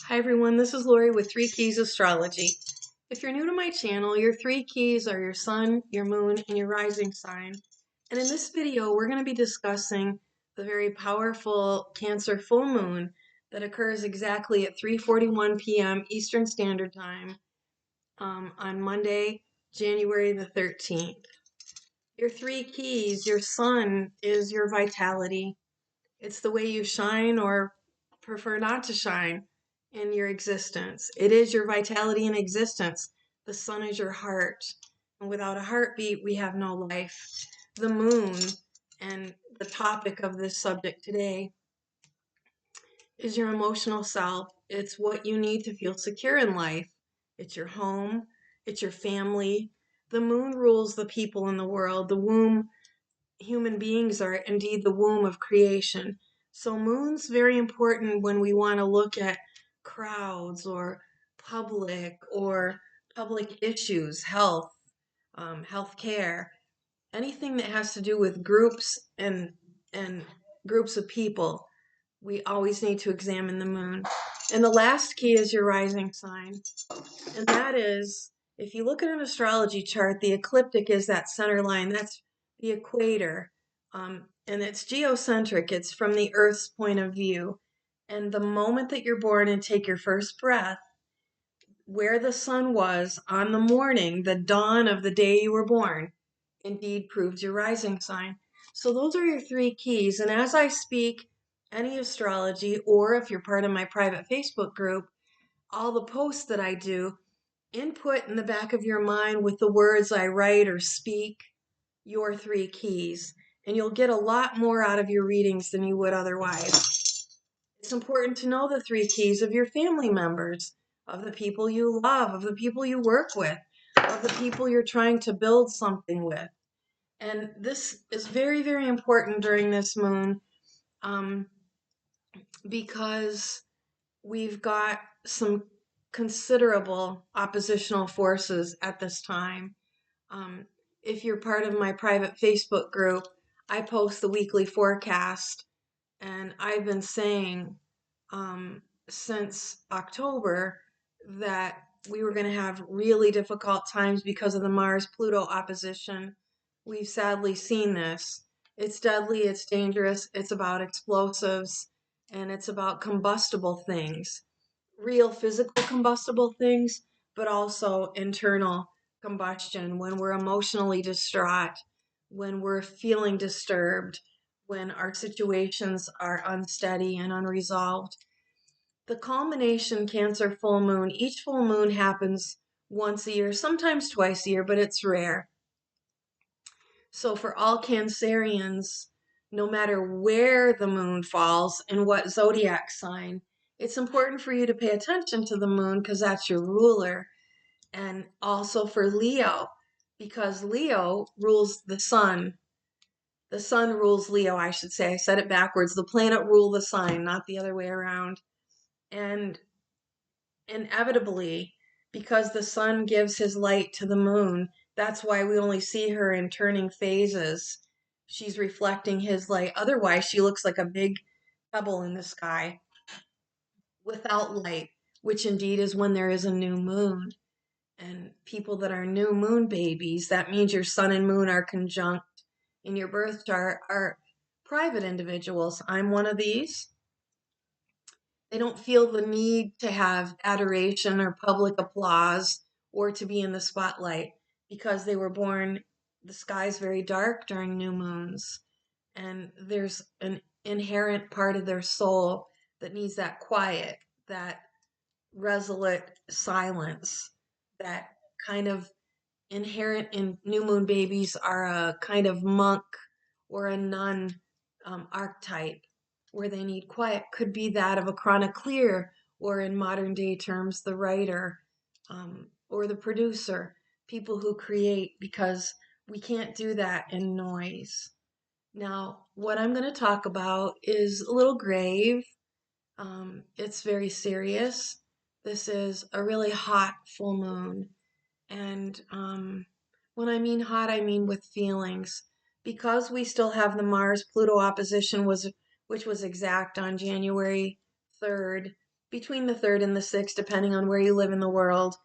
Hi everyone, this is Lori with 3 Keys Astrology. If you're new to my channel, your 3 keys are your sun, your moon, and your rising sign. And in this video, we're going to be discussing the very powerful Cancer full moon that occurs exactly at 3:41 p.m. Eastern Standard Time on Monday, January the 13th. Your 3 keys, your sun is your vitality. It's the way you shine or prefer not to shine in your existence. It is your vitality in existence. The sun is your heart. And without a heartbeat, we have no life. The moon, and the topic of this subject today, is your emotional self. It's what you need to feel secure in life. It's your home. It's your family. The moon rules the people in the world. The womb, human beings are indeed the womb of creation. So moon's very important when we want to look at crowds or public issues, health, healthcare, anything that has to do with groups and groups of people. We always need to examine the moon. And the last key is your rising sign. And that is, if you look at an astrology chart, the ecliptic is that center line. That's the equator. And it's geocentric. It's from the Earth's point of view. And the moment that you're born and take your first breath, where the sun was on the morning, the dawn of the day you were born, indeed proves your rising sign. So those are your 3 keys. And as I speak any astrology, or if you're part of my private Facebook group, all the posts that I do, input in the back of your mind with the words I write or speak, your 3 keys, and you'll get a lot more out of your readings than you would otherwise. It's important to know the 3 keys of your family members, of the people you love, of the people you work with, of the people you're trying to build something with. And this is very, very important during this moon because we've got some considerable oppositional forces at this time. If you're part of my private Facebook group, I post the weekly forecast, and I've been saying since October that we were going to have really difficult times because of the Mars-Pluto opposition. We've sadly seen this. It's deadly, it's dangerous, it's about explosives, and it's about combustible things, real physical combustible things, but also internal combustion when we're emotionally distraught, when we're feeling disturbed, when our situations are unsteady and unresolved. The culmination Cancer full moon, each full moon happens once a year, sometimes twice a year, but it's rare. So for all Cancerians, no matter where the moon falls and what zodiac sign, it's important for you to pay attention to the moon because that's your ruler. And also for Leo, because Leo rules the sun. The sun rules Leo, I should say. I said it backwards. The planet rules the sign, not the other way around. And inevitably, because the sun gives his light to the moon, that's why we only see her in turning phases. She's reflecting his light. Otherwise, she looks like a big pebble in the sky without light, which indeed is when there is a new moon. And people that are new moon babies, that means your sun and moon are conjunct in your birth chart, are private individuals. I'm one of these. They don't feel the need to have adoration or public applause or to be in the spotlight because they were born, the sky's very dark during new moons. And there's an inherent part of their soul that needs that quiet, that resolute silence, that kind of inherent in new moon babies are a kind of monk or a nun archetype where they need quiet. Could be that of a chronicler, or in modern day terms, the writer or the producer, people who create, because we can't do that in noise. Now, what I'm going to talk about is a little grave. It's very serious. This is a really hot full moon. And when I mean hot, I mean with feelings. Because we still have the Mars-Pluto opposition, which was exact on January 3rd, between the 3rd and the 6th, depending on where you live in the world,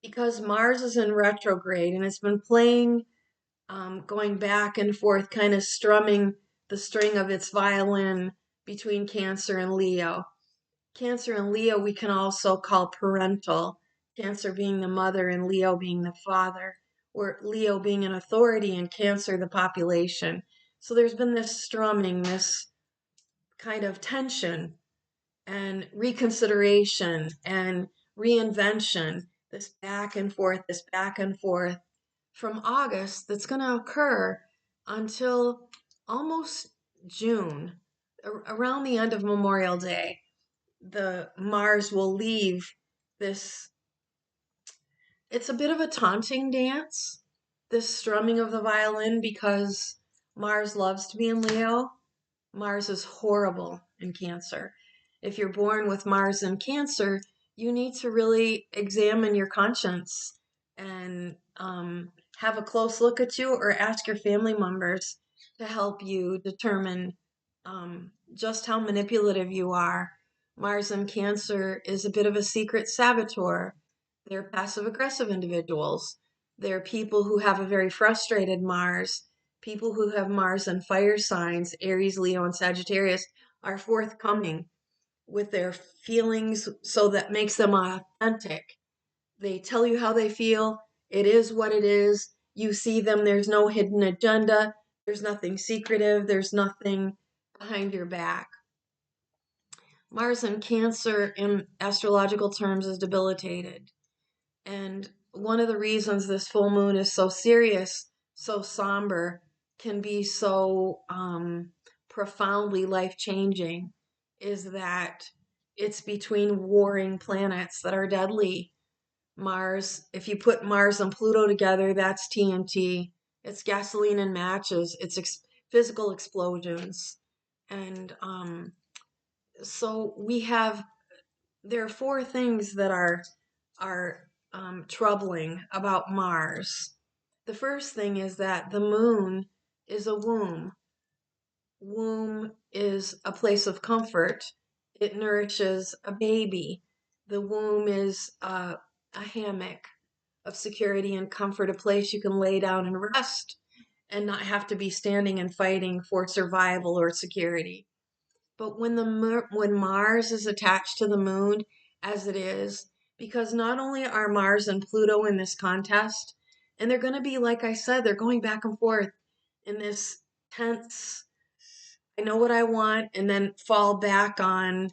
because Mars is in retrograde and it's been playing, going back and forth, kind of strumming the string of its violin between Cancer and Leo. Cancer and Leo we can also call parental, Cancer being the mother and Leo being the father, or Leo being an authority and Cancer the population. So there's been this strumming, this kind of tension and reconsideration and reinvention, this back and forth from August that's going to occur until almost June, around the end of Memorial Day. The Mars will leave this, it's a bit of a taunting dance, this strumming of the violin, because Mars loves to be in Leo. Mars is horrible in Cancer. If you're born with Mars in Cancer, you need to really examine your conscience and have a close look at you, or ask your family members to help you determine just how manipulative you are. Mars in Cancer is a bit of a secret saboteur. They're passive aggressive individuals. They're people who have a very frustrated Mars. People who have Mars and fire signs, Aries, Leo, and Sagittarius, are forthcoming with their feelings, so that makes them authentic. They tell you how they feel. It is what it is. You see them, there's no hidden agenda. There's nothing secretive. There's nothing behind your back. Mars in Cancer in astrological terms is debilitated. And one of the reasons this full moon is so serious, so somber, can be so profoundly life changing, is that it's between warring planets that are deadly. Mars, if you put Mars and Pluto together, that's TNT. It's gasoline and matches, it's physical explosions. And so we have, there are four things that are troubling about Mars. The first thing is that the moon is a womb. Womb is a place of comfort. It nourishes a baby. The womb is a hammock of security and comfort, a place you can lay down and rest and not have to be standing and fighting for survival or security. But when Mars is attached to the moon, as it is, because not only are Mars and Pluto in this contest, and they're going to be, like I said, they're going back and forth in this tense, I know what I want, and then fall back on,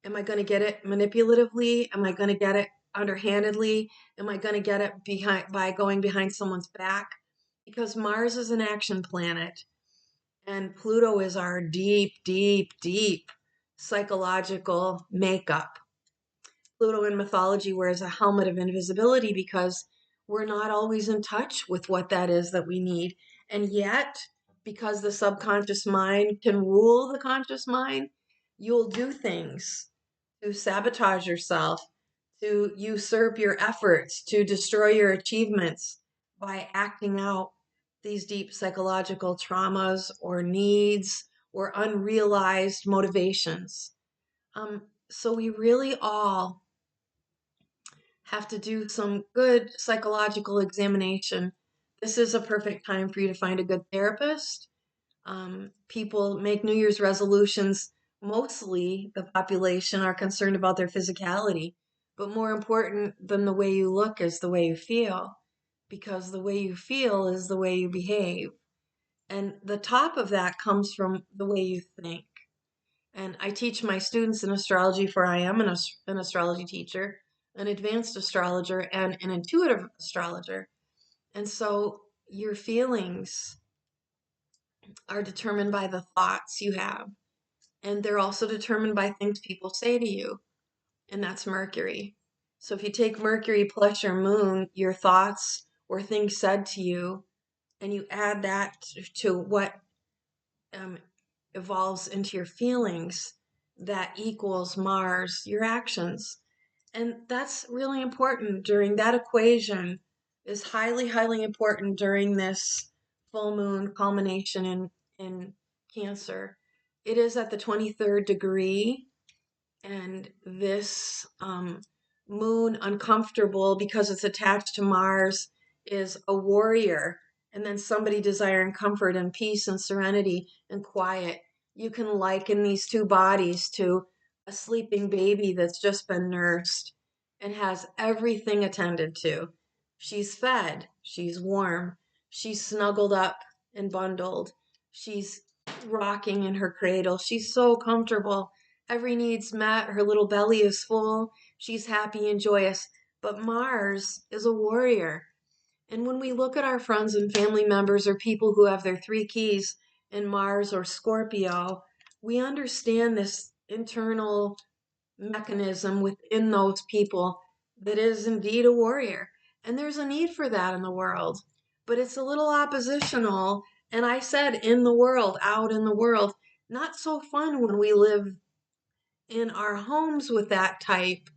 am I going to get it manipulatively? Am I going to get it underhandedly? Am I going to get it behind by going behind someone's back? Because Mars is an action planet. And Pluto is our deep, deep, deep psychological makeup. Pluto in mythology wears a helmet of invisibility because we're not always in touch with what that is that we need. And yet, because the subconscious mind can rule the conscious mind, you'll do things to sabotage yourself, to usurp your efforts, to destroy your achievements by acting out these deep psychological traumas or needs or unrealized motivations. So we really all have to do some good psychological examination. This is a perfect time for you to find a good therapist. People make New Year's resolutions. Mostly the population are concerned about their physicality, but more important than the way you look is the way you feel, because the way you feel is the way you behave. And the top of that comes from the way you think. And I teach my students in astrology, for I am an astrology teacher, an advanced astrologer, and an intuitive astrologer. And so your feelings are determined by the thoughts you have. And they're also determined by things people say to you. And that's Mercury. So if you take Mercury plus your moon, your thoughts or things said to you, and you add that to what um, evolves into your feelings, that equals Mars, your actions. And that's really important during that equation, is highly, highly important during this full moon culmination in Cancer. It is at the 23rd degree, And this moon, uncomfortable because it's attached to Mars, is a warrior. And then somebody desiring comfort and peace and serenity and quiet. You can liken these two bodies to a sleeping baby that's just been nursed and has everything attended to. She's fed, she's warm, she's snuggled up and bundled, she's rocking in her cradle, she's so comfortable. Every need's met, her little belly is full, she's happy and joyous. But Mars is a warrior. And when we look at our friends and family members or people who have their three keys in Mars or Scorpio, we understand this internal mechanism within those people that is indeed a warrior. And there's a need for that in the world. But it's a little oppositional. And I said in the world, out in the world, not so fun when we live in our homes with that type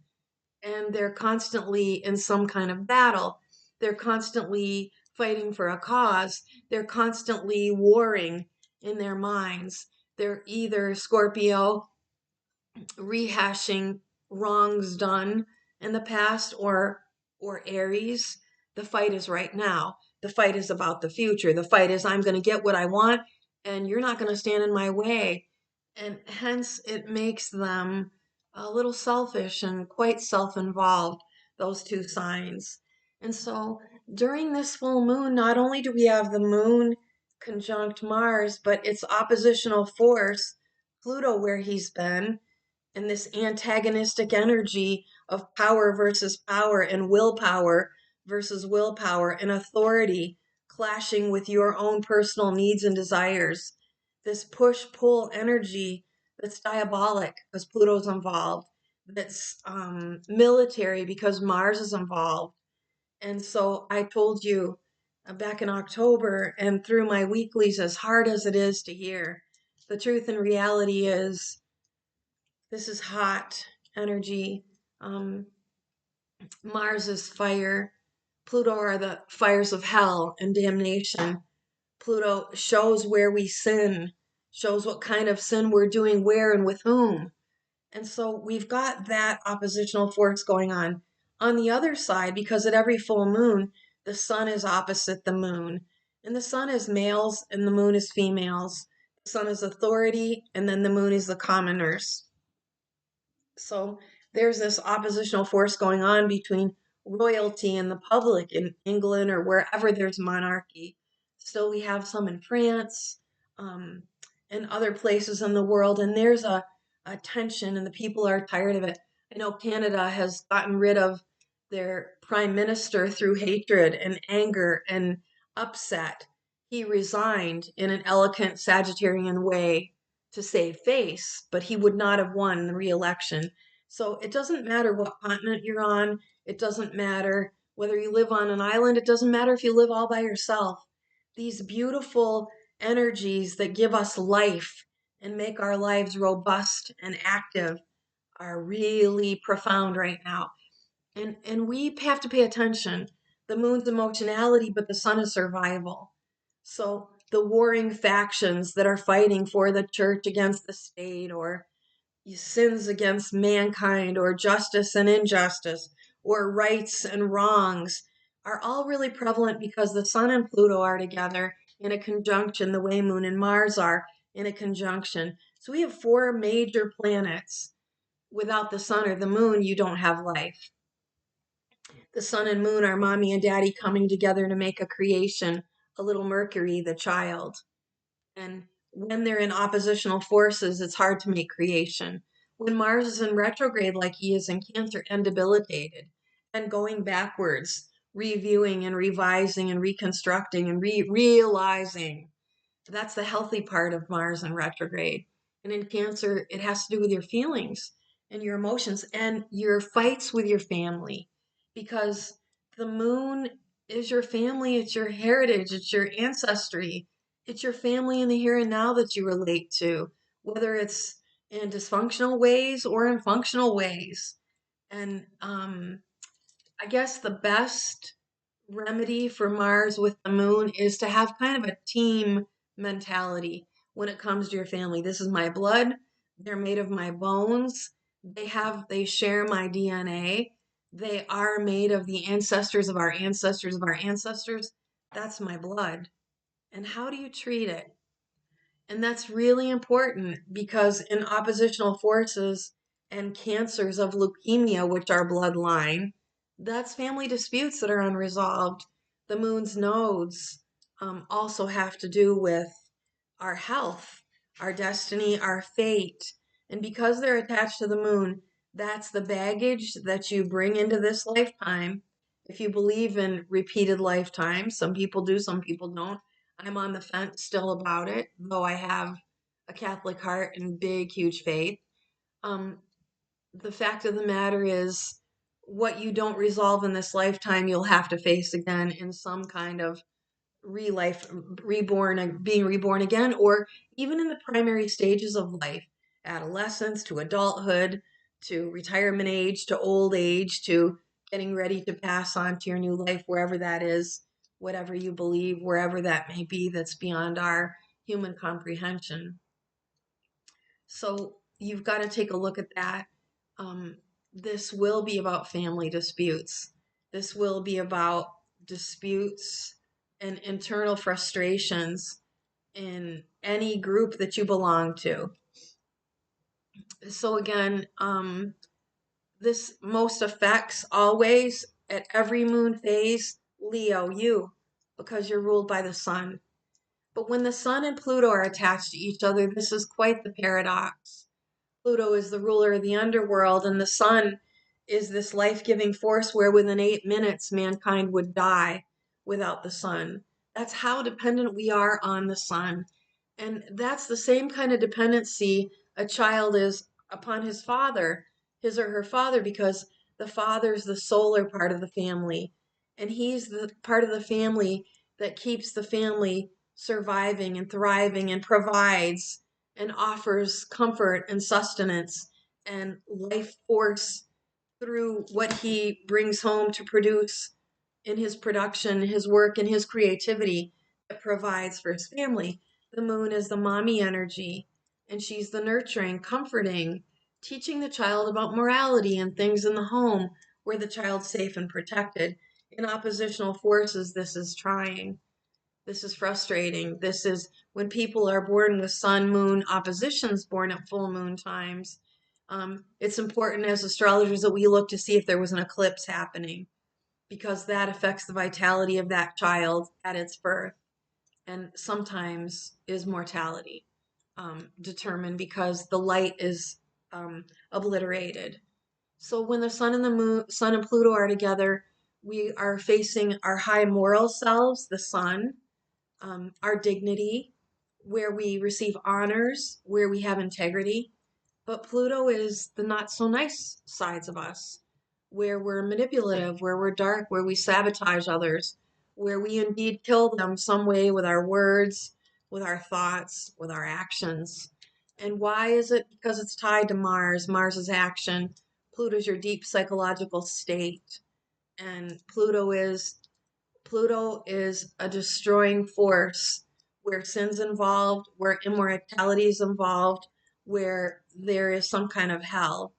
and they're constantly in some kind of battle. They're constantly fighting for a cause. They're constantly warring in their minds. They're either Scorpio rehashing wrongs done in the past or Aries. The fight is right now. The fight is about the future. The fight is I'm going to get what I want and you're not going to stand in my way. And hence it makes them a little selfish and quite self-involved, those two signs. And so during this full moon, not only do we have the moon conjunct Mars, but its oppositional force, Pluto, where he's been, and this antagonistic energy of power versus power and willpower versus willpower and authority clashing with your own personal needs and desires. This push pull energy that's diabolic because Pluto's involved, that's military because Mars is involved. And so I told you back in October and through my weeklies, as hard as it is to hear, the truth and reality is this is hot energy. Um, Mars is fire. Pluto are the fires of hell and damnation. Pluto shows where we sin, shows what kind of sin we're doing, where and with whom. And so we've got that oppositional force going on. On the other side, because at every full moon, the sun is opposite the moon. And the sun is males and the moon is females. The sun is authority, and then the moon is the commoners. So there's this oppositional force going on between royalty and the public in England or wherever there's monarchy. Still, we have some in France um, and other places in the world, and there's a tension, and the people are tired of it. I know Canada has gotten rid of their prime minister through hatred and anger and upset. He resigned in an elegant Sagittarian way to save face, but he would not have won the re-election. So it doesn't matter what continent you're on. It doesn't matter whether you live on an island. It doesn't matter if you live all by yourself. These beautiful energies that give us life and make our lives robust and active are really profound right now. And we have to pay attention. The moon's emotionality, but the sun is survival. So the warring factions that are fighting for the church against the state, or sins against mankind, or justice and injustice, or rights and wrongs, are all really prevalent because the sun and Pluto are together in a conjunction, the way Moon and Mars are in a conjunction. So we have four major planets. Without the sun or the moon, you don't have life. The sun and moon are mommy and daddy coming together to make a creation, a little Mercury, the child. And when they're in oppositional forces, it's hard to make creation. When Mars is in retrograde, like he is in Cancer, and debilitated, and going backwards, reviewing and revising and reconstructing and realizing, that's the healthy part of Mars in retrograde. And in Cancer, it has to do with your feelings and your emotions and your fights with your family. Because the moon is your family, it's your heritage, it's your ancestry, it's your family in the here and now that you relate to, whether it's in dysfunctional ways or in functional ways. And I guess the best remedy for Mars with the moon is to have kind of a team mentality when it comes to your family. This is my blood. They're made of my bones. They share my DNA. They are made of the ancestors of our ancestors of our ancestors. That's my blood. And how do you treat it? And that's really important because in oppositional forces and cancers of leukemia, which are bloodline, that's family disputes that are unresolved. The moon's nodes also have to do with our health, our destiny, our fate. And because they're attached to the moon, that's the baggage that you bring into this lifetime. If you believe in repeated lifetimes, some people do, some people don't. I'm on the fence still about it, though I have a Catholic heart and big, huge faith. Um, the fact of the matter is, what you don't resolve in this lifetime, you'll have to face again in some kind of relife, reborn, being reborn again, or even in the primary stages of life, adolescence to adulthood, to retirement age, to old age, to getting ready to pass on to your new life, wherever that is, whatever you believe, wherever that may be, that's beyond our human comprehension. So you've got to take a look at that. Um, this will be about family disputes. This will be about disputes and internal frustrations in any group that you belong to. So again, this most affects always at every moon phase Leo, you, because you're ruled by the sun. But when the sun and Pluto are attached to each other, this is quite the paradox. Pluto is the ruler of the underworld, and the sun is this life giving force where within 8 minutes mankind would die without the sun. That's how dependent we are on the sun. And that's the same kind of dependency a child is upon his father, his or her father, because the father's the solar part of the family. And he's the part of the family that keeps the family surviving and thriving and provides and offers comfort and sustenance and life force through what he brings home to produce in his production, his work, and his creativity that provides for his family. The moon is the mommy energy, and she's the nurturing, comforting, teaching the child about morality and things in the home where the child's safe and protected. In oppositional forces, this is trying. This is frustrating. This is when people are born with sun, moon oppositions, born at full moon times. It's important as astrologers that we look to see if there was an eclipse happening because that affects the vitality of that child at its birth and sometimes is mortality determined because the light is obliterated. So when the sun and the moon, sun and Pluto are together, we are facing our high moral selves, the sun, our dignity, where we receive honors, where we have integrity. But Pluto is the not so nice sides of us, where we're manipulative, where we're dark, where we sabotage others, where we indeed kill them some way with our words, with our thoughts, with our actions. And why is it? Because it's tied to Mars. Mars is action. Pluto's your deep psychological state. And Pluto is a destroying force where sin's involved, where immortality is involved, where there is some kind of hell.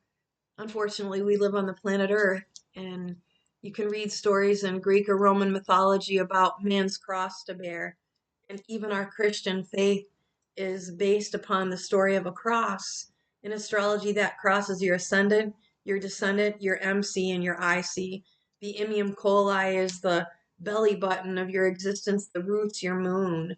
Unfortunately, we live on the planet Earth, and you can read stories in Greek or Roman mythology about man's cross to bear. And even our Christian faith is based upon the story of a cross. In astrology, that cross is your ascendant, your descendant, your MC, and your IC. The Immium Coli is the belly button of your existence, the roots, your moon.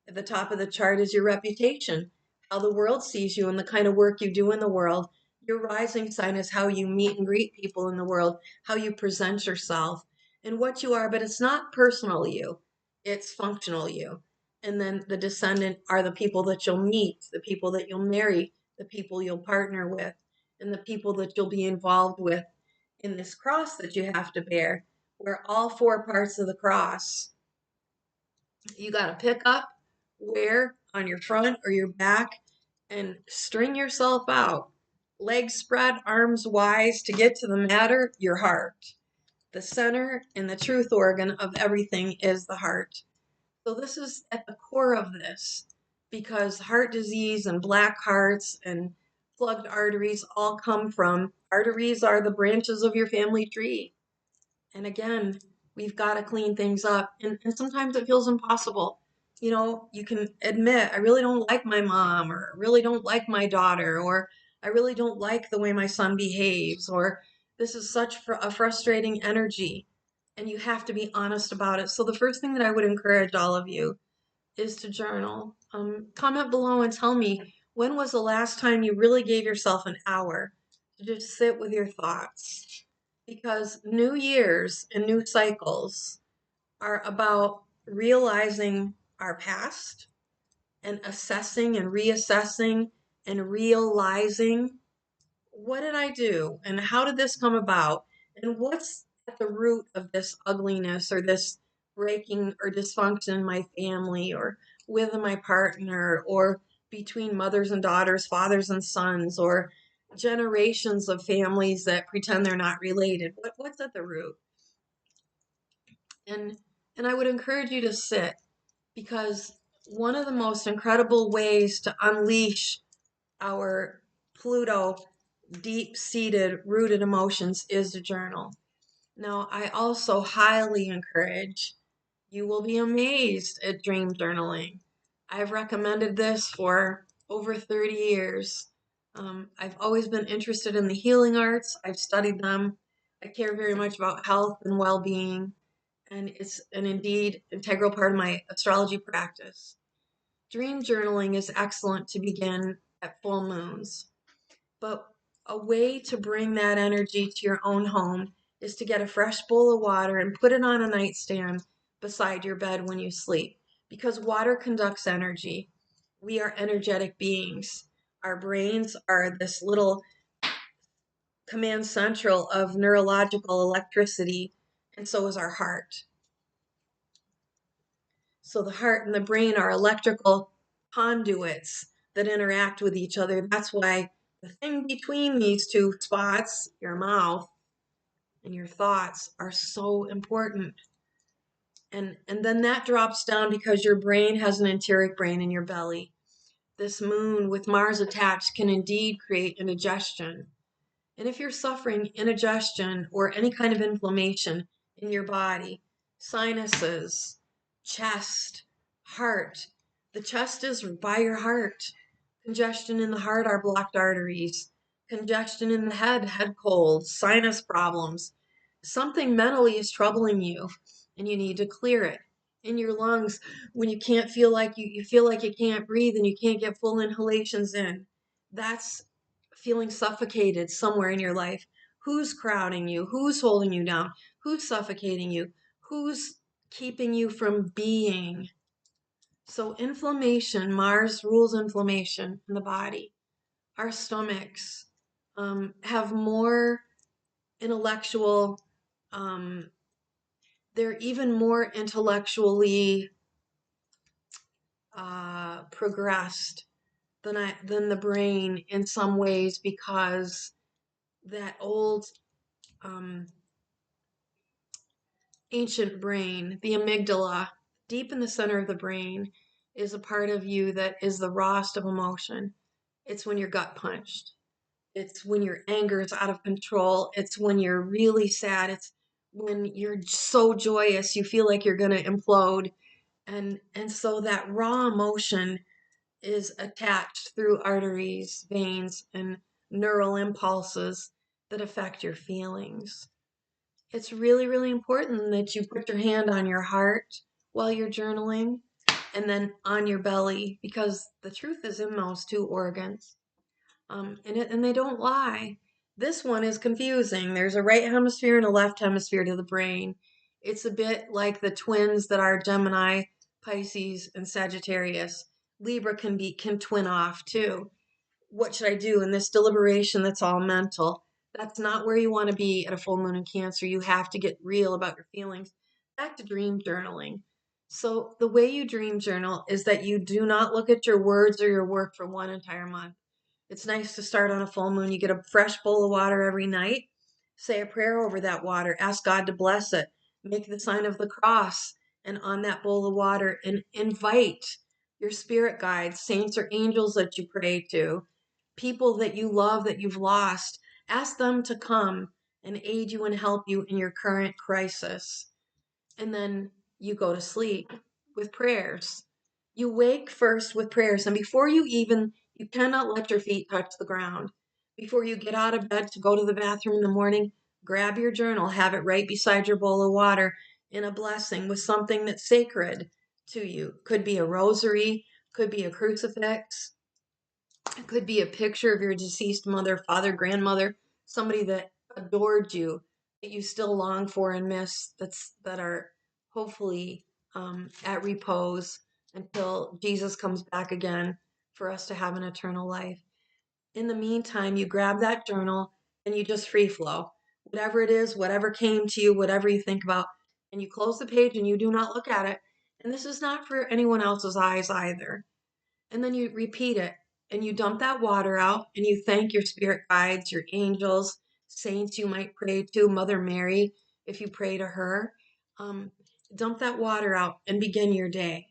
At the top of the chart is your reputation, how the world sees you and the kind of work you do in the world. Your rising sign is how you meet and greet people in the world, how you present yourself, and what you are, but it's not personal you, it's functional you. And then the descendant are the people that you'll meet, the people that you'll marry, the people you'll partner with, and the people that you'll be involved with in this cross that you have to bear, where all four parts of the cross you got to pick up, wear on your front or your back, and string yourself out. Legs spread, arms wise to get to the matter, your heart. The center and the truth organ of everything is the heart. So this is at the core of this because heart disease and black hearts and plugged arteries all come from. Arteries are the branches of your family tree. And again, we've got to clean things up. And sometimes it feels impossible. You know, you can admit, I really don't like my mom, or I really don't like my daughter, or I really don't like the way my son behaves, or this is such a frustrating energy. And you have to be honest about it. So, the first thing that I would encourage all of you is to journal. Comment below and tell me, when was the last time you really gave yourself an hour to just sit with your thoughts? Because new years and new cycles are about realizing our past and assessing and reassessing and realizing, what did I do and how did this come about? And what's at the root of this ugliness or this breaking or dysfunction in my family or with my partner or between mothers and daughters, fathers and sons, or generations of families that pretend they're not related? What's at the root? And and I would encourage you to sit, because one of the most incredible ways to unleash our Pluto deep-seated rooted emotions is to journal. Now, I also highly encourage, you will be amazed at dream journaling. I've recommended this for over 30 years. I've always been interested in the healing arts. I've studied them. I care very much about health and well-being, and it's an indeed integral part of my astrology practice. Dream journaling is excellent to begin at full moons. But a way to bring that energy to your own home is to get a fresh bowl of water and put it on a nightstand beside your bed when you sleep. Because water conducts energy. We are energetic beings. Our brains are this little command central of neurological electricity, and so is our heart. So the heart and the brain are electrical conduits that interact with each other. That's why the thing between these two spots, your mouth and your thoughts, are so important. And then that drops down because your brain has an enteric brain in your belly. This moon with Mars attached can indeed create indigestion. And if you're suffering indigestion or any kind of inflammation in your body, sinuses, chest, heart, the chest is by your heart. Congestion in the heart are blocked arteries. Congestion in the head colds, sinus problems. Something mentally is troubling you and you need to clear it. In your lungs, when you can't feel like you feel like you can't breathe and you can't get full inhalations in, that's feeling suffocated somewhere in your life. Who's crowding you? Who's holding you down? Who's suffocating you? Who's keeping you from being? So inflammation, Mars rules inflammation in the body. Our stomachs have more intellectual, um, they're even more intellectually progressed than the brain in some ways, because that old um, ancient brain, the amygdala, deep in the center of the brain, is a part of you that is the rawest of emotion. It's when you're gut punched. It's when your anger is out of control. It's when you're really sad. It's when you're so joyous, you feel like you're going to implode. And so that raw emotion is attached through arteries, veins, and neural impulses that affect your feelings. It's really, really important that you put your hand on your heart while you're journaling and then on your belly, because the truth is in those two organs. And they don't lie. This one is confusing. There's a right hemisphere and a left hemisphere to the brain. It's a bit like the twins that are Gemini, Pisces, and Sagittarius. Libra can twin off too. What should I do in this deliberation that's all mental? That's not where you want to be at a full moon in Cancer. You have to get real about your feelings. Back to dream journaling. So the way you dream journal is that you do not look at your words or your work for one entire month. It's nice to start on a full moon. You get a fresh bowl of water every night. Say a prayer over that water. Ask God to bless it. Make the sign of the cross and on that bowl of water, and invite your spirit guides, saints or angels that you pray to, people that you love that you've lost. Ask them to come and aid you and help you in your current crisis. And then you go to sleep with prayers. You wake first with prayers, and before you cannot let your feet touch the ground. Before you get out of bed to go to the bathroom in the morning, grab your journal, have it right beside your bowl of water in a blessing with something that's sacred to you. Could be a rosary, could be a crucifix, it could be a picture of your deceased mother, father, grandmother, somebody that adored you, that you still long for and miss, that are hopefully at repose until Jesus comes back again for us to have an eternal life. In the meantime, you grab that journal and you just free flow. Whatever it is, whatever came to you, whatever you think about, and you close the page and you do not look at it. And this is not for anyone else's eyes either. And then you repeat it and you dump that water out and you thank your spirit guides, your angels, saints you might pray to, Mother Mary, if you pray to her. Um, Dump that water out and begin your day.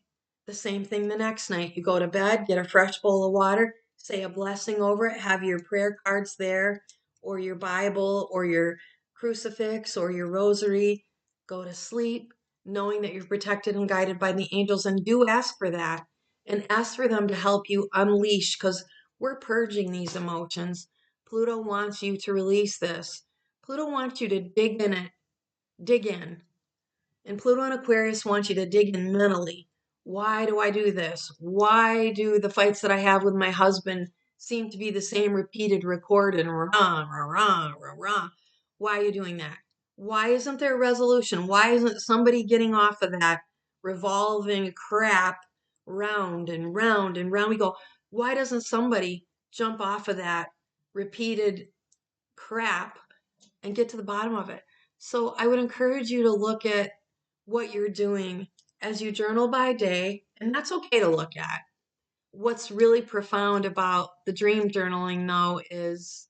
The same thing the next night. You go to bed, get a fresh bowl of water, say a blessing over it, have your prayer cards there, or your Bible, or your crucifix, or your rosary. Go to sleep, knowing that you're protected and guided by the angels, and do ask for that and ask for them to help you unleash because we're purging these emotions. Pluto wants you to release this. Pluto wants you to dig in it, dig in. And Pluto and Aquarius want you to dig in mentally. Why do I do this? Why do the fights that I have with my husband seem to be the same repeated, recorded, rah, rah, rah, rah, rah? Why are you doing that? Why isn't there a resolution? Why isn't somebody getting off of that revolving crap round and round and round we go? Why doesn't somebody jump off of that repeated crap and get to the bottom of it? So I would encourage you to look at what you're doing as you journal by day, and that's okay to look at. What's really profound about the dream journaling, though, is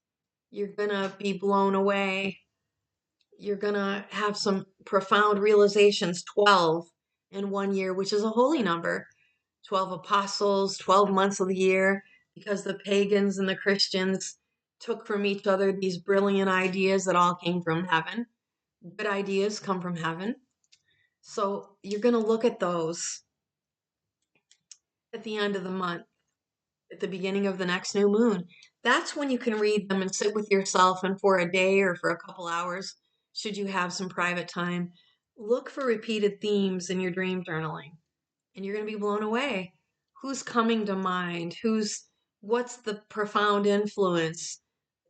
you're going to be blown away. You're going to have some profound realizations. 12 in 1 year, which is a holy number. 12 apostles, 12 months of the year, because the pagans and the Christians took from each other these brilliant ideas that all came from heaven. Good ideas come from heaven. So you're going to look at those at the end of the month, at the beginning of the next new moon. That's when you can read them and sit with yourself, and for a day or for a couple hours, should you have some private time, look for repeated themes in your dream journaling, and you're going to be blown away. Who's coming to mind? What's the profound influence?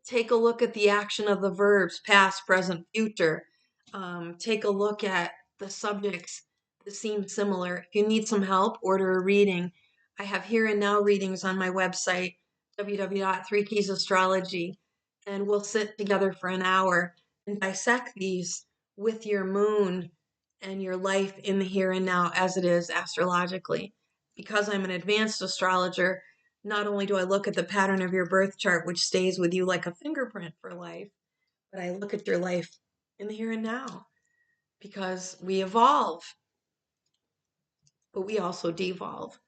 Take a look at the action of the verbs, past, present, future. Take a look at the subjects that seem similar. If you need some help, order a reading. I have here and now readings on my website, www.3keysastrology, and we'll sit together for an hour and dissect these with your moon and your life in the here and now as it is astrologically. Because I'm an advanced astrologer, not only do I look at the pattern of your birth chart, which stays with you like a fingerprint for life, but I look at your life in the here and now because we evolve, but we also devolve.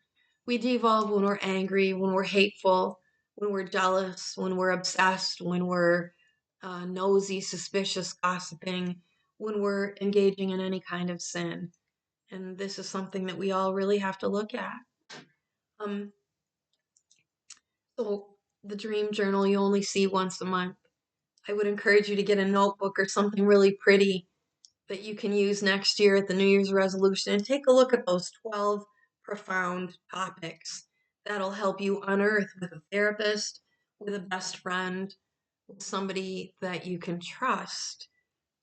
We devolve when we're angry, when we're hateful, when we're jealous, when we're obsessed, when we're nosy, suspicious, gossiping, when we're engaging in any kind of sin. And this is something that we all really have to look at. Um, so the dream journal you only see once a month. I would encourage you to get a notebook or something really pretty that you can use next year at the New Year's resolution and take a look at those 12 profound topics. That'll help you unearth with a therapist, with a best friend, with somebody that you can trust.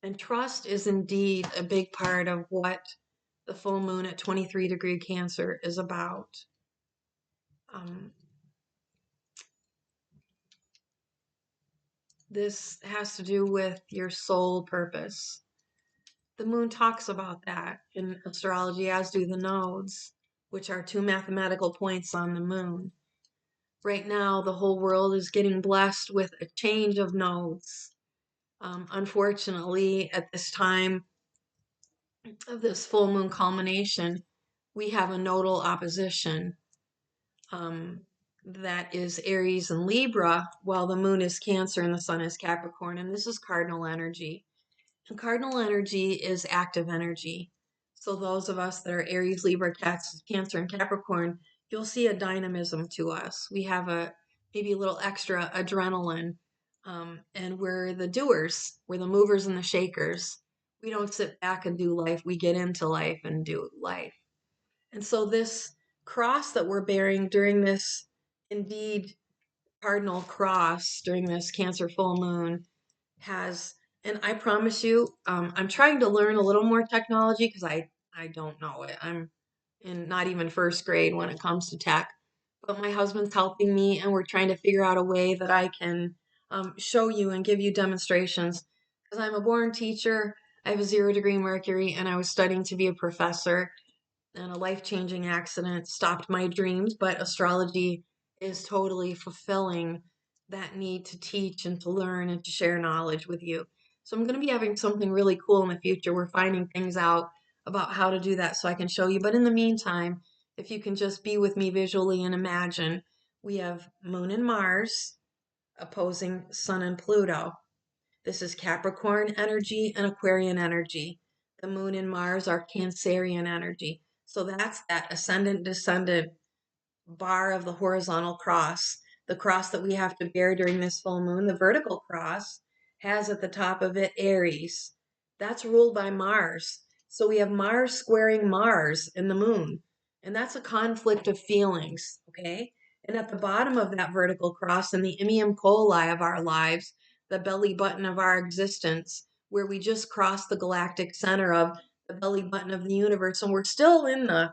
And trust is indeed a big part of what the full moon at 23-degree Cancer is about. This has to do with your soul purpose. The moon talks about that in astrology, as do the nodes, which are two mathematical points on the moon. Right now, the whole world is getting blessed with a change of nodes. Unfortunately, at this time of this full moon culmination, we have a nodal opposition. that is Aries and Libra, while the moon is Cancer and the sun is Capricorn. And this is cardinal energy. And cardinal energy is active energy. So those of us that are Aries, Libra, Cancer, and Capricorn, you'll see a dynamism to us. We have maybe a little extra adrenaline, and we're the doers. We're the movers and the shakers. We don't sit back and do life. We get into life and do life. And so this cross that we're bearing during this indeed cardinal cross during this Cancer full moon has, and I promise you, I'm trying to learn a little more technology because I don't know it. I'm in not even first grade when it comes to tech, but my husband's helping me, and we're trying to figure out a way that I can show you and give you demonstrations. Because I'm a born teacher, I have a 0 degree Mercury, and I was studying to be a professor, and a life-changing accident stopped my dreams, but astrology is totally fulfilling that need to teach and to learn and to share knowledge with you. So I'm going to be having something really cool in the future. We're finding things out about how to do that so I can show you. But in the meantime, if you can just be with me visually and imagine, we have Moon and Mars opposing Sun and Pluto. This is Capricorn energy and Aquarian energy. The moon and Mars are Cancerian energy. So that's that ascendant descendant bar of the horizontal cross, the cross that we have to bear during this full moon. The vertical cross has at the top of it Aries. That's ruled by Mars. So we have Mars squaring Mars in the moon. And that's a conflict of feelings, okay? And at the bottom of that vertical cross, in the imium coli of our lives, the belly button of our existence, where we just crossed the galactic center of the belly button of the universe, and we're still in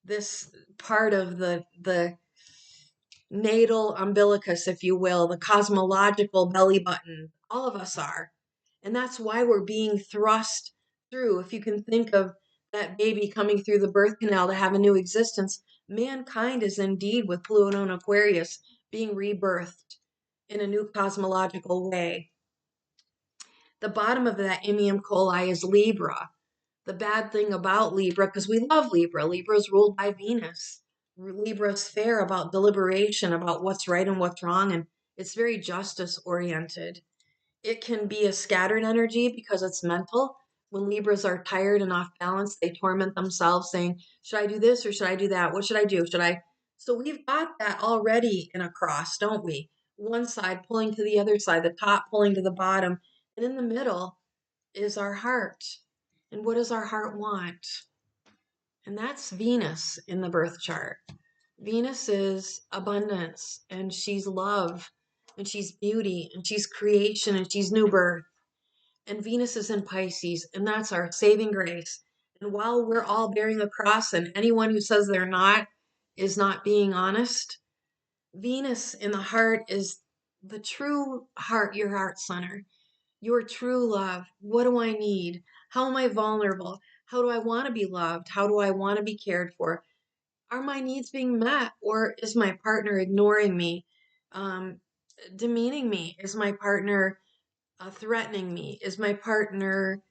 this part of the natal umbilicus, if you will, the cosmological belly button. All of us are. And that's why we're being thrust through. If you can think of that baby coming through the birth canal to have a new existence, mankind is indeed, with Pluto and Aquarius, being rebirthed in a new cosmological way. The bottom of that imium coli is Libra. The bad thing about Libra, because we love Libra, Libra is ruled by Venus. Libra is fair about deliberation, about what's right and what's wrong, and it's very justice oriented. It can be a scattered energy because it's mental. When Libras are tired and off balance, they torment themselves saying, should I do this or should I do that? What should I do? Should I? So we've got that already in a cross, don't we? One side pulling to the other side, the top pulling to the bottom, and in the middle is our heart. And what does our heart want? And that's Venus in the birth chart. Venus is abundance, and she's love, and she's beauty, and she's creation, and she's new birth. And Venus is in Pisces, and that's our saving grace. And while we're all bearing the cross, and anyone who says they're not is not being honest, Venus in the heart is the true heart, your heart center, your true love. What do I need? How am I vulnerable? How do I want to be loved? How do I want to be cared for? Are my needs being met, or is my partner ignoring me, um, demeaning me? Is my partner threatening me? Is my partner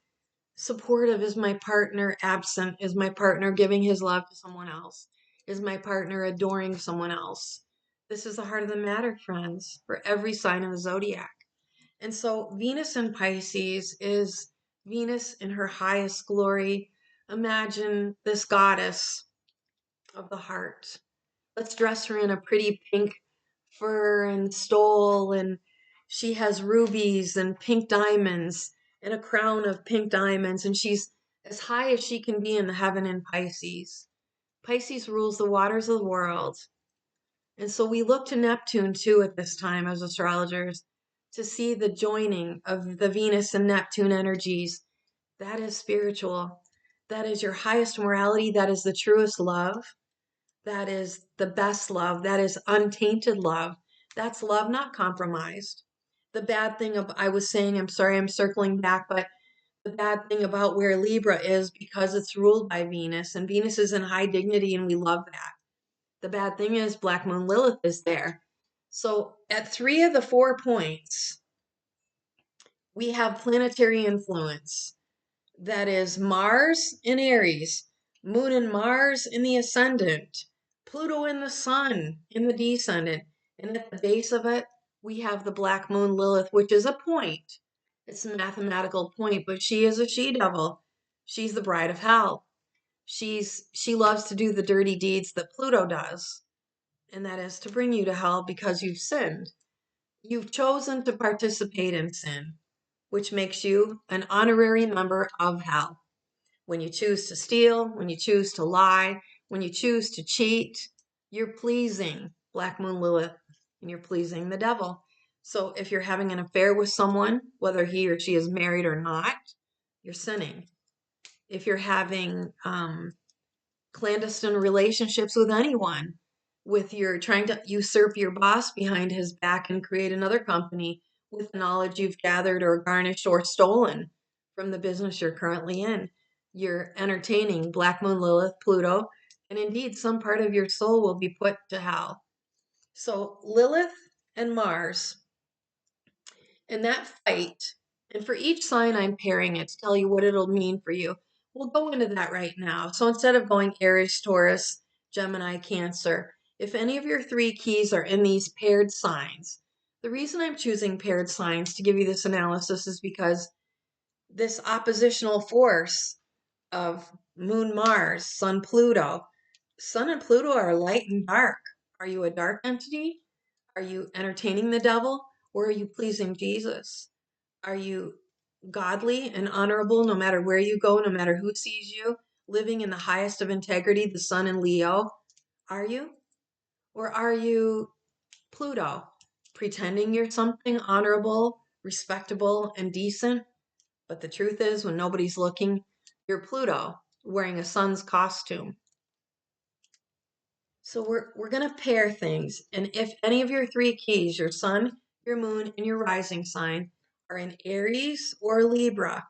supportive? Is my partner absent? Is my partner giving his love to someone else? Is my partner adoring someone else? This is the heart of the matter, friends, for every sign of the zodiac. And so Venus in Pisces is Venus in her highest glory. Imagine this goddess of the heart. Let's dress her in a pretty pink fur and stole, and she has rubies and pink diamonds and a crown of pink diamonds, and she's as high as she can be in the heaven in Pisces. Pisces rules the waters of the world. And so we look to Neptune too at this time as astrologers to see the joining of the Venus and Neptune energies. That is spiritual. That is your highest morality. That is the truest love. That is the best love. That is untainted love. That's love not compromised. The bad thing of, I was saying, I'm sorry, I'm circling back, but the bad thing about where Libra is, because it's ruled by Venus, and Venus is in high dignity, and we love that. The bad thing is Black Moon Lilith is there. So at 3 of the 4 points, we have planetary influence. That is Mars in Aries, Moon and Mars in the ascendant, Pluto in the sun, in the descendant. And at the base of it, we have the black moon Lilith, which is a point. It's a mathematical point, but she is a she devil. She's the bride of hell. She loves to do the dirty deeds that Pluto does, and that is to bring you to hell because you've sinned. You've chosen to participate in sin, which makes you an honorary member of hell. When you choose to steal, when you choose to lie, when you choose to cheat, you're pleasing Black Moon Lilith and you're pleasing the devil. So if you're having an affair with someone, whether he or she is married or not, you're sinning. If you're having clandestine relationships with anyone, with your trying to usurp your boss behind his back and create another company with the knowledge you've gathered or garnished or stolen from the business you're currently in. You're entertaining Black Moon Lilith, Pluto, and indeed some part of your soul will be put to hell. So Lilith and Mars in that fight, and for each sign I'm pairing it to tell you what it'll mean for you. We'll go into that right now. So instead of going Aries, Taurus, Gemini, Cancer, if any of your three keys are in these paired signs, the reason I'm choosing paired signs to give you this analysis is because this oppositional force of Moon Mars, Sun Pluto, Sun and Pluto are light and dark. Are you a dark entity? Are you entertaining the devil? Or are you pleasing Jesus? Are you godly and honorable no matter where you go, no matter who sees you, living in the highest of integrity, the sun in Leo? Are you? Or are you Pluto, pretending you're something honorable, respectable, and decent? But the truth is, when nobody's looking, you're Pluto wearing a sun's costume. So we're going to pair things. And if any of your three keys, your sun, your moon, and your rising sign, are in Aries or Libra,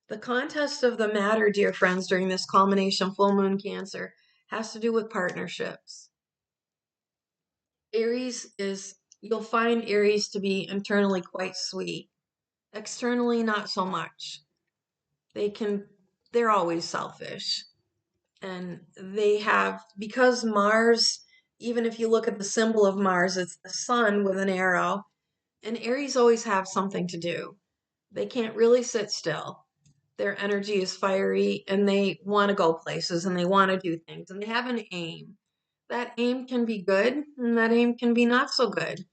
the contest of the matter, dear friends, during this culmination full moon Cancer has to do with partnerships. Aries is, you'll find Aries to be internally quite sweet. Externally, not so much. They're always selfish. And they have, because Mars, even if you look at the symbol of Mars, it's the sun with an arrow, and Aries always have something to do. They can't really sit still. Their energy is fiery and they want to go places and they want to do things and they have an aim. That aim can be good and that aim can be not so good.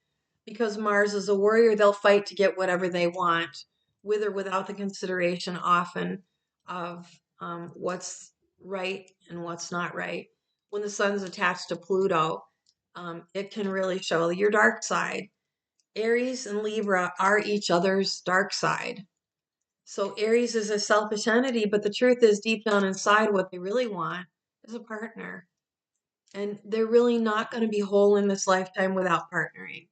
Because Mars is a warrior, they'll fight to get whatever they want, with or without the consideration often of what's right and what's not right. When the sun's attached to Pluto, it can really show your dark side. Aries and Libra are each other's dark side. So Aries is a selfish entity, but the truth is deep down inside what they really want is a partner. And they're really not going to be whole in this lifetime without partnering.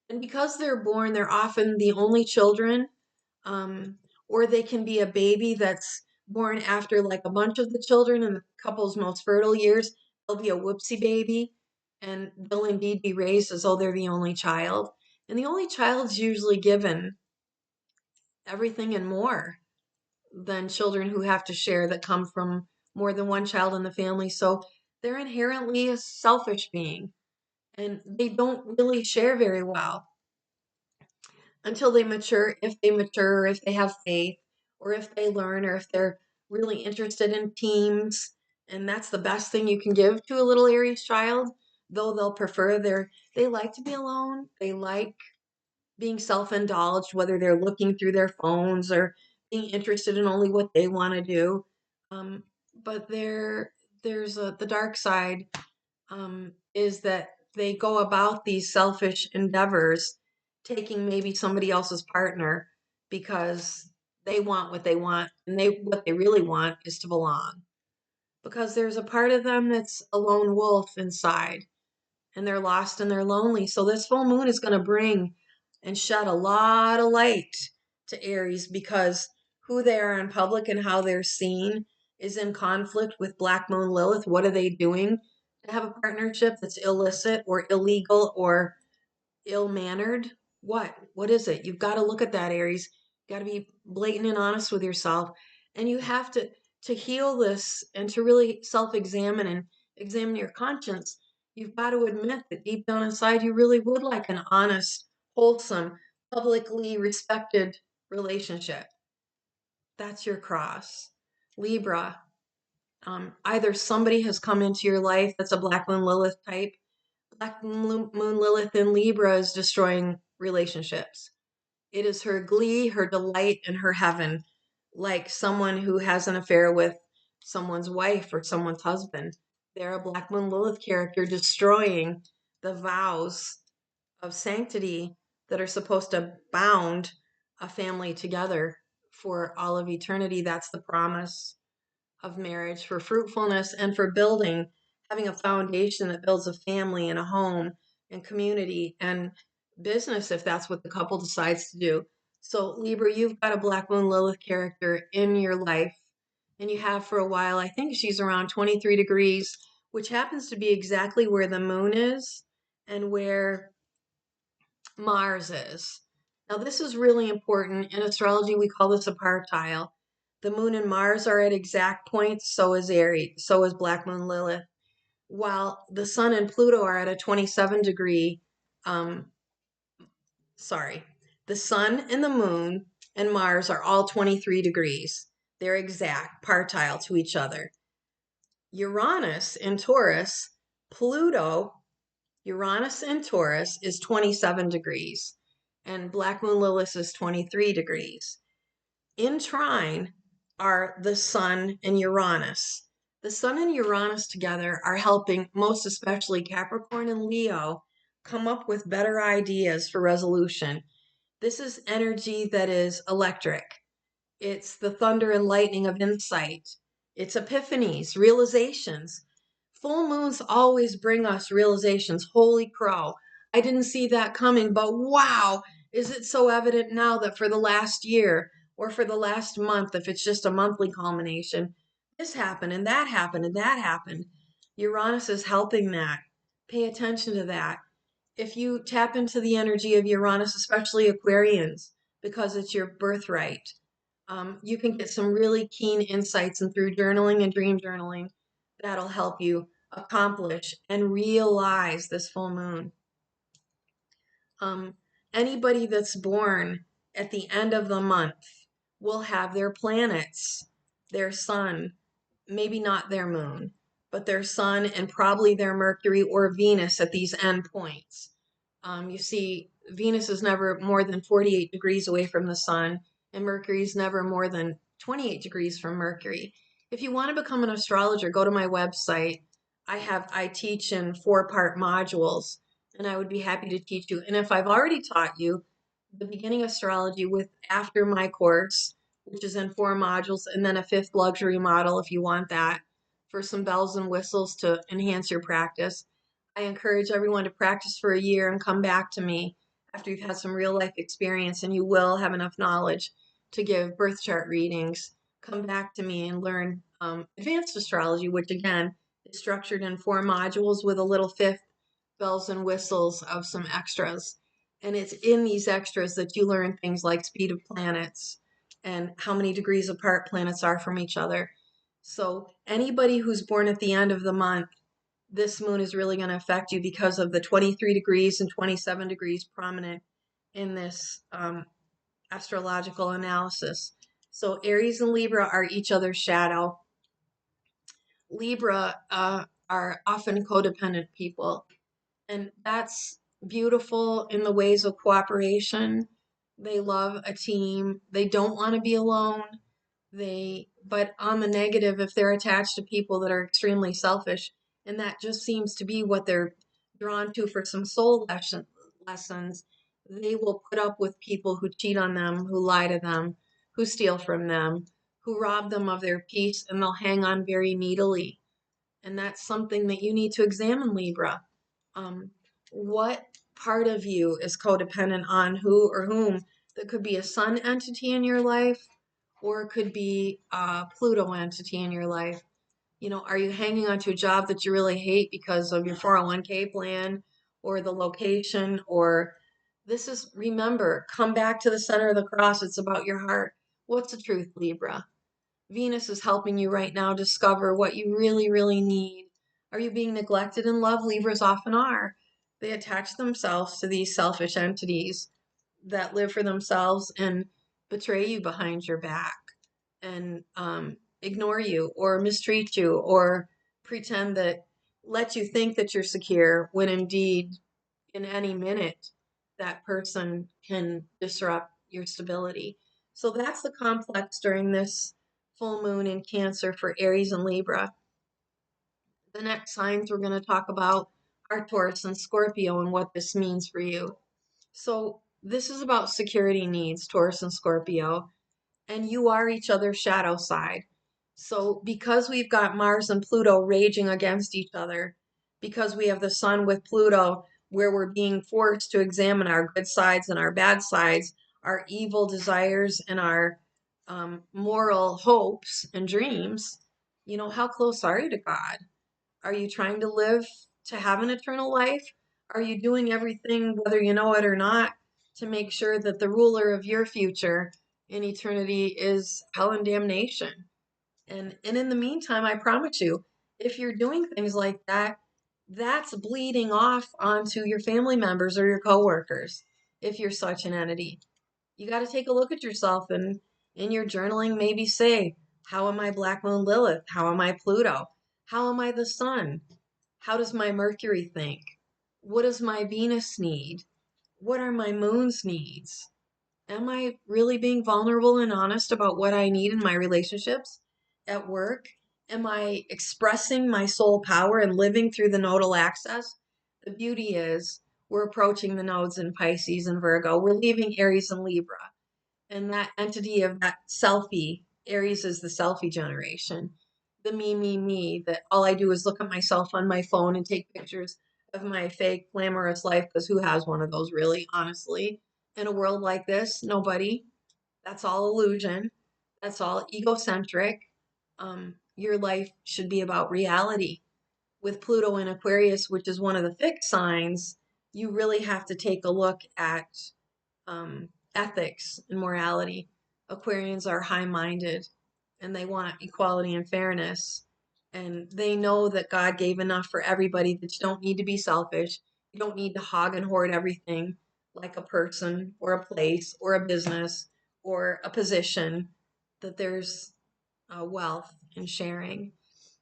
And because they're born, they're often the only children, um, or they can be a baby that's born after like a bunch of the children in the couple's most fertile years. They'll be a whoopsie baby, and they'll indeed be raised as though they're the only child. And the only child's usually given everything and more than children who have to share that come from more than one child in the family. So they're inherently a selfish being, and they don't really share very well until they mature, if they mature, or if they have faith, or if they learn, or if they're really interested in teams. And that's the best thing you can give to a little Aries child, though they'll prefer they like to be alone. They like being self-indulged, whether they're looking through their phones or being interested in only what they want to do. But the dark side is that they go about these selfish endeavors, taking maybe somebody else's partner because they want what they want, and what they really want is to belong. Because there's a part of them that's a lone wolf inside, and they're lost and they're lonely. So this full moon is going to bring and shed a lot of light to Aries because who they are in public and how they're seen is in conflict with Black Moon Lilith. What are they doing to have a partnership that's illicit or illegal or ill-mannered? What is it? You've got to look at that, Aries. You got to be blatant and honest with yourself, and you have to heal this and to really self-examine and examine your conscience. You've got to admit that deep down inside, you really would like an honest, wholesome, publicly respected relationship. That's your cross. Libra, either somebody has come into your life that's a Black Moon Lilith type. Black Moon Lilith in Libra is destroying relationships. It is her glee, her delight, and her heaven, like someone who has an affair with someone's wife or someone's husband. They're a Black Moon Lilith character destroying the vows of sanctity that are supposed to bound a family together for all of eternity. That's the promise of marriage, for fruitfulness and for building, having a foundation that builds a family and a home and community and business if that's what the couple decides to do. So, Libra, you've got a Black Moon Lilith character in your life, and you have for a while. I think she's around 23 degrees, which happens to be exactly where the moon is and where Mars is. Now, this is really important. In astrology, we call this a partile. The moon and Mars are at exact points, so is Aries, so is Black Moon Lilith. While the sun and Pluto are at a 27 degree, um, sorry, the sun and the moon and Mars are all 23 degrees. They're exact, partile to each other. Uranus in Taurus, Pluto, Uranus in Taurus is 27 degrees, and Black Moon Lilith is 23 degrees. In trine are the Sun and Uranus. The Sun and Uranus together are helping, most especially Capricorn and Leo, come up with better ideas for resolution. This is energy that is electric. It's the thunder and lightning of insight. It's epiphanies, realizations. Full moons always bring us realizations. Holy crow, I didn't see that coming, but wow, is it so evident now that for the last year or for the last month, if it's just a monthly culmination, this happened and that happened and that happened. Uranus is helping that. Pay attention to that. If you tap into the energy of Uranus, especially Aquarians, because it's your birthright, you can get some really keen insights, and through journaling and dream journaling, that'll help you accomplish and realize this full moon. Um, Anybody that's born at the end of the month will have their planets, their sun, maybe not their moon, but their sun and probably their Mercury or Venus at these end points. You see, Venus is never more than 48 degrees away from the sun, and Mercury is never more than 28 degrees from Mercury. If you want to become an astrologer, go to my website. I teach in 4-part modules, and I would be happy to teach you. And if I've already taught you the beginning astrology with after my course, which is in 4 modules, and then a 5th luxury model if you want that for some bells and whistles to enhance your practice. I encourage everyone to practice for a year and come back to me after you've had some real life experience and you will have enough knowledge to give birth chart readings. Come back to me and learn advanced astrology, which again is structured in 4 modules with a little 5th bells and whistles of some extras. And it's in these extras that you learn things like speed of planets and how many degrees apart planets are from each other. So anybody who's born at the end of the month, this moon is really going to affect you because of the 23 degrees and 27 degrees prominent in this astrological analysis. So Aries and Libra are each other's shadow. Libra are often codependent people, and that's beautiful in the ways of cooperation. They love a team. They don't want to be alone. But on the negative, if they're attached to people that are extremely selfish, and that just seems to be what they're drawn to for some lessons, they will put up with people who cheat on them, who lie to them, who steal from them, who rob them of their peace, and they'll hang on very needily. And that's something that you need to examine, Libra. Um, what part of you is codependent on who or whom? That could be a sun entity in your life, or it could be a Pluto entity in your life. You know, are you hanging on to a job that you really hate because of your 401k plan or the location? Or remember, come back to the center of the cross. It's about your heart. What's the truth, Libra? Venus is helping you right now discover what you really, really need. Are you being neglected in love? Libras often are. They attach themselves to these selfish entities that live for themselves and betray you behind your back and ignore you or mistreat you or pretend that let you think that you're secure when indeed in any minute that person can disrupt your stability. So that's the complex during this full moon in Cancer for Aries and Libra. The next signs we're going to talk about are Taurus and Scorpio and what this means for you. So this is about security needs, Taurus and Scorpio, and you are each other's shadow side. So because we've got Mars and Pluto raging against each other, because we have the Sun with Pluto, where we're being forced to examine our good sides and our bad sides, our evil desires and our moral hopes and dreams, how close are you to God? Are you trying to live to have an eternal life? Are you doing everything, whether you know it or not, to make sure that the ruler of your future in eternity is hell and damnation? And in the meantime, I promise you, if you're doing things like that, that's bleeding off onto your family members or your coworkers, if you're such an entity. You got to take a look at yourself and in your journaling, maybe say, how am I Black Moon Lilith? How am I Pluto? How am I the Sun? How does my Mercury think? What does my Venus need? What are my moon's needs? Am I really being vulnerable and honest about what I need in my relationships at work? Am I expressing my soul power and living through the nodal axis? The beauty is we're approaching the nodes in Pisces and Virgo. We're leaving Aries and Libra. And that entity of that selfie, Aries is the selfie generation. The me, that all I do is look at myself on my phone and take pictures of my fake glamorous life, because who has one of those really, honestly? In a world like this, nobody. That's all illusion. That's all egocentric. Your life should be about reality. With Pluto in Aquarius, which is one of the fixed signs, you really have to take a look at ethics and morality. Aquarians are high minded and they want equality and fairness. And they know that God gave enough for everybody, that you don't need to be selfish. You don't need to hog and hoard everything like a person or a place or a business or a position, that there's wealth in sharing.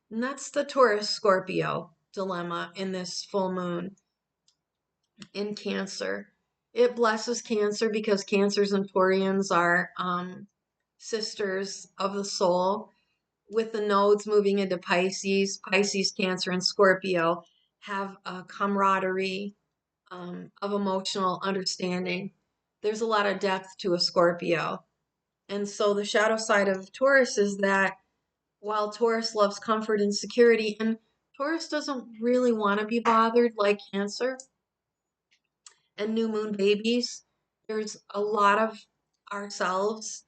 And that's the Taurus Scorpio dilemma in this full moon in Cancer. It blesses Cancer because Cancers and Taurians are sisters of the soul. With the nodes moving into Pisces, Pisces, Cancer, and Scorpio have a camaraderie of emotional understanding. There's a lot of depth to a Scorpio. And so the shadow side of Taurus is that while Taurus loves comfort and security, and Taurus doesn't really want to be bothered like Cancer, and new moon babies, there's a lot of ourselves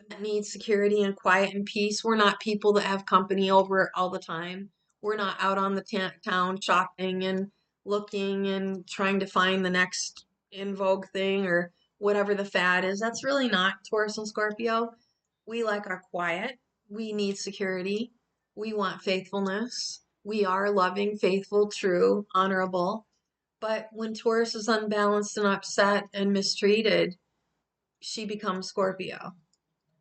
that need security and quiet and peace. We're not people that have company over all the time. We're not out on the town shopping and looking and trying to find the next in vogue thing or whatever the fad is. That's really not Taurus and Scorpio. We like our quiet. We need security. We want faithfulness. We are loving, faithful, true, honorable. But when Taurus is unbalanced and upset and mistreated, she becomes Scorpio.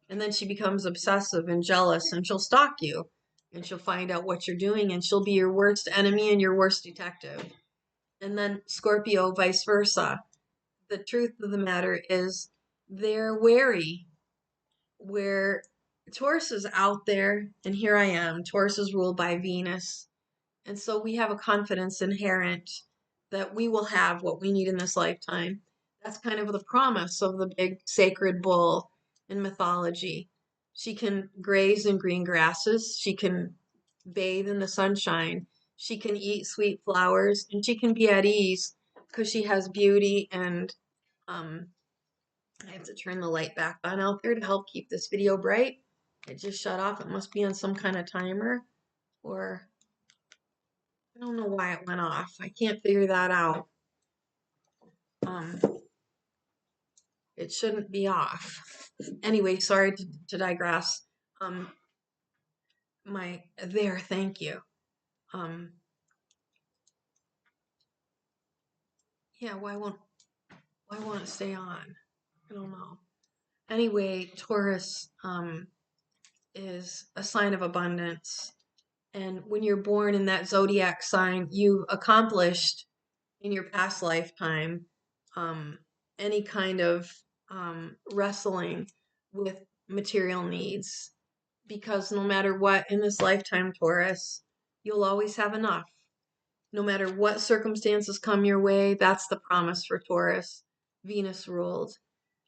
And then she becomes obsessive and jealous, and she'll stalk you and she'll find out what you're doing, and she'll be your worst enemy and your worst detective. And then Scorpio, vice versa. The truth of the matter is they're wary, where Taurus is out there, and here I am. Taurus is ruled by Venus. And so we have a confidence inherent that we will have what we need in this lifetime. That's kind of the promise of the big sacred bull in mythology. She can graze in green grasses. She can bathe in the sunshine. She can eat sweet flowers, and she can be at ease because she has beauty. And um, I have to turn the light back on out there to help keep this video bright. It just shut off. It must be on some kind of timer, or I don't know why it went off. I can't figure that out. Um, it shouldn't be off. Anyway, sorry to digress. Thank you. Um, Yeah, why won't it stay on? I don't know. Anyway, Taurus is a sign of abundance. And when you're born in that zodiac sign, you've accomplished in your past lifetime um, any kind of wrestling with material needs. Because no matter what in this lifetime, Taurus, you'll always have enough. No matter what circumstances come your way, that's the promise for Taurus, Venus ruled.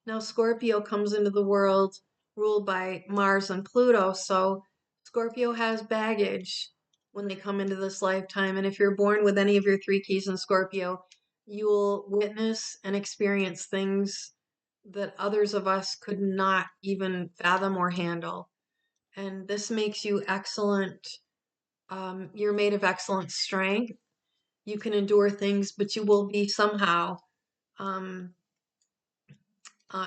Now, Scorpio comes into the world ruled by Mars and Pluto, so Scorpio has baggage when they come into this lifetime. And if you're born with any of your three keys in Scorpio, you'll witness and experience things that others of us could not even fathom or handle. And this makes you excellent. You're made of excellent strength. You can endure things, but you will be somehow um,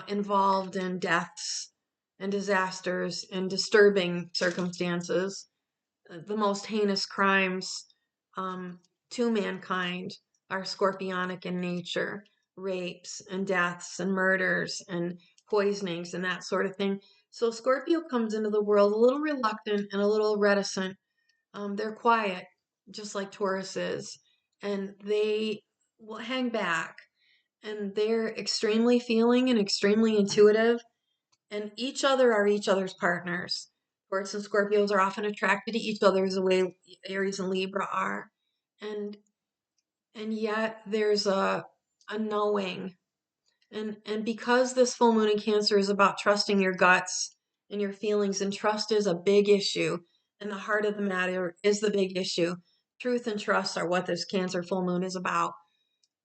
involved in deaths and disasters and disturbing circumstances. The most heinous crimes um, to mankind are scorpionic in nature, rapes and deaths and murders and poisonings and that sort of thing. So Scorpio comes into the world a little reluctant and a little reticent. They're quiet, just like Taurus is, and they will hang back, and they're extremely feeling and extremely intuitive, and each other are each other's partners. Taurus and Scorpios are often attracted to each other as the way Aries and Libra are. And yet there's a knowing. And because this full moon in Cancer is about trusting your guts and your feelings, and trust is a big issue, and the heart of the matter is the big issue. Truth and trust are what this Cancer full moon is about.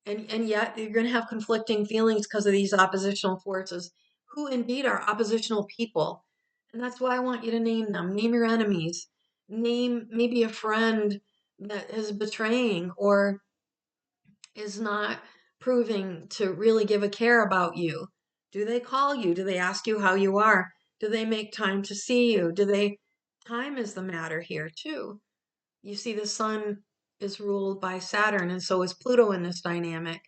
And yet you're going to have conflicting feelings because of these oppositional forces, who indeed are oppositional people. And that's why I want you to name them. Name your enemies. Name maybe a friend that is betraying or is not proving to really give a care about you. Do they call you? Do they ask you how you are? Do they make time to see you? Time is the matter here too. You see, the sun is ruled by Saturn, and so is Pluto in this dynamic.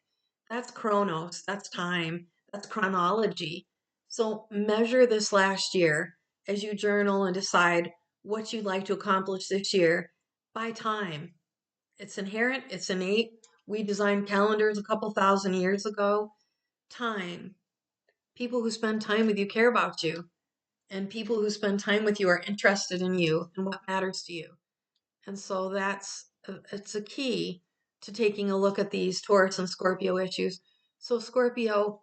That's chronos, that's time, that's chronology. So measure this last year as you journal and decide what you'd like to accomplish this year by time. It's inherent, it's innate. We designed calendars a couple thousand years ago. Time. People who spend time with you care about you, and people who spend time with you are interested in you and what matters to you. And so it's a key to taking a look at these Taurus and Scorpio issues. So Scorpio,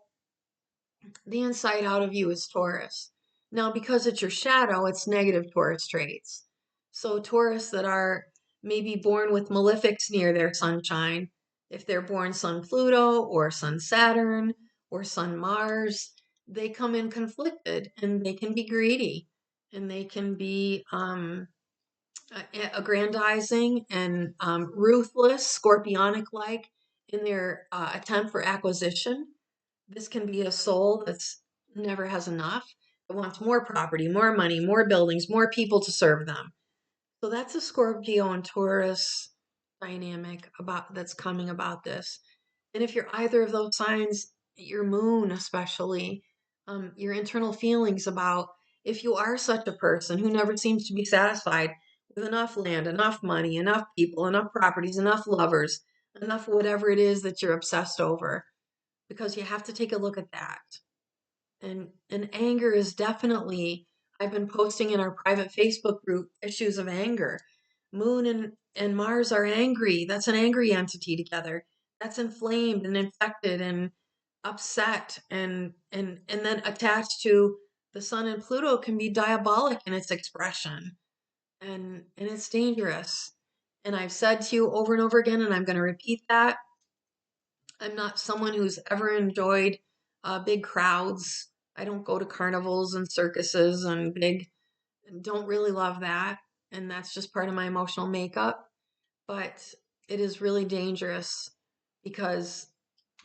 the inside out of you is Taurus. Now, because it's your shadow, it's negative Taurus traits. So Taurus that are maybe born with malefics near their sunshine, if they're born Sun Pluto or Sun Saturn or Sun Mars, they come in conflicted, and they can be greedy, and they can be aggrandizing and ruthless, scorpionic like in their attempt for acquisition. This can be a soul that's never has enough. It wants more property, more money, more buildings, more people to serve them. So that's a Scorpio and Taurus dynamic about that's coming about this. And if you're either of those signs, your moon especially, your internal feelings about if you are such a person who never seems to be satisfied with enough land, enough money, enough people, enough properties, enough lovers, enough whatever it is that you're obsessed over, because you have to take a look at that. And anger is definitely, I've been posting in our private Facebook group issues of anger. Moon and Mars are angry. That's an angry entity together. That's inflamed and infected and upset, and then attached to the sun, and Pluto can be diabolic in its expression, and it's dangerous. And I've said to you over and over again, and I'm going to repeat that, I'm not someone who's ever enjoyed big crowds. I don't go to carnivals and circuses and don't really love that. And that's just part of my emotional makeup. But it is really dangerous because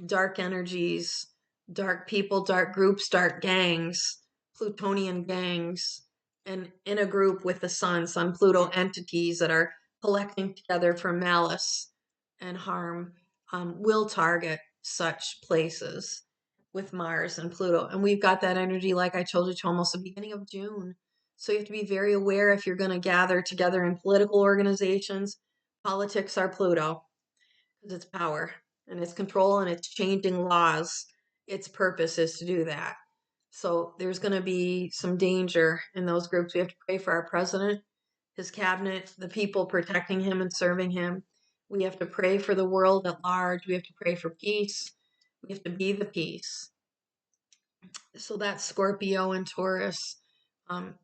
dark energies, dark people, dark groups, dark gangs, Plutonian gangs, and in a group with the Sun Pluto entities that are collecting together for malice and harm, will target such places with Mars and Pluto. And we've got that energy, like I told you, to almost the beginning of June. So you have to be very aware if you're going to gather together in political organizations. Politics are Pluto because it's power and it's control and it's changing laws. Its purpose is to do that. So there's going to be some danger in those groups. We have to pray for our president, his cabinet, the people protecting him and serving him. We have to pray for the world at large. We have to pray for peace. We have to be the peace. So that's Scorpio and Taurus.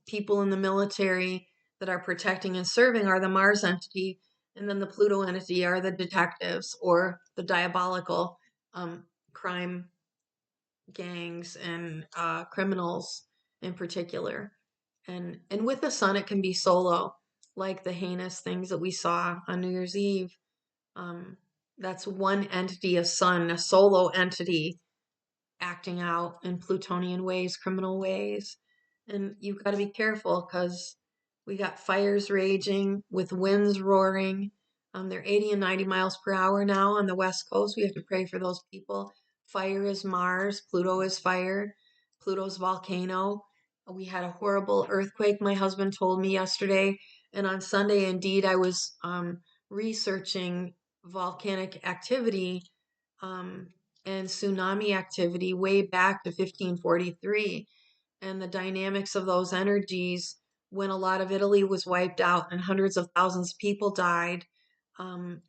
People in the military that are protecting and serving are the Mars entity, and then the Pluto entity are the detectives or the diabolical crime gangs and criminals in particular. And with the sun, it can be solo, like the heinous things that we saw on New Year's Eve. Um, that's one entity, a sun, a solo entity acting out in Plutonian ways, criminal ways. And you've got to be careful because we got fires raging with winds roaring. They're 80 and 90 miles per hour now on the West Coast. We have to pray for those people. Fire is Mars, Pluto is fire, Pluto's volcano. We had a horrible earthquake, my husband told me yesterday. And on Sunday, indeed, I was researching volcanic activity um, and tsunami activity way back to 1543 and the dynamics of those energies when a lot of Italy was wiped out and hundreds of thousands of people died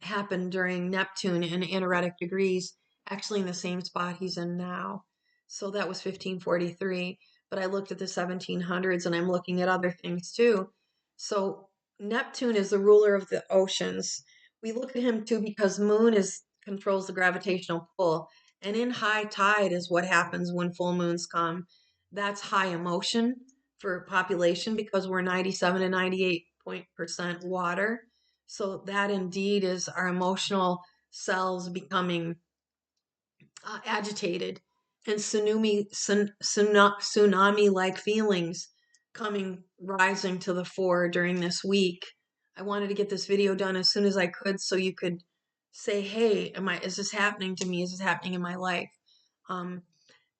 happened during Neptune in anaretic degrees, actually in the same spot he's in now. So that was 1543. But I looked at the 1700s and I'm looking at other things too. So Neptune is the ruler of the oceans. We look at him too because Moon is controls the gravitational pull. And in high tide is what happens when full moons come. That's high emotion for population because we're 97 to 98% water. So that indeed is our emotional cells becoming agitated and tsunami-like feelings coming rising to the fore during this week. I wanted to get this video done as soon as I could so you could say, hey, is this happening to me? Is this happening in my life? Um,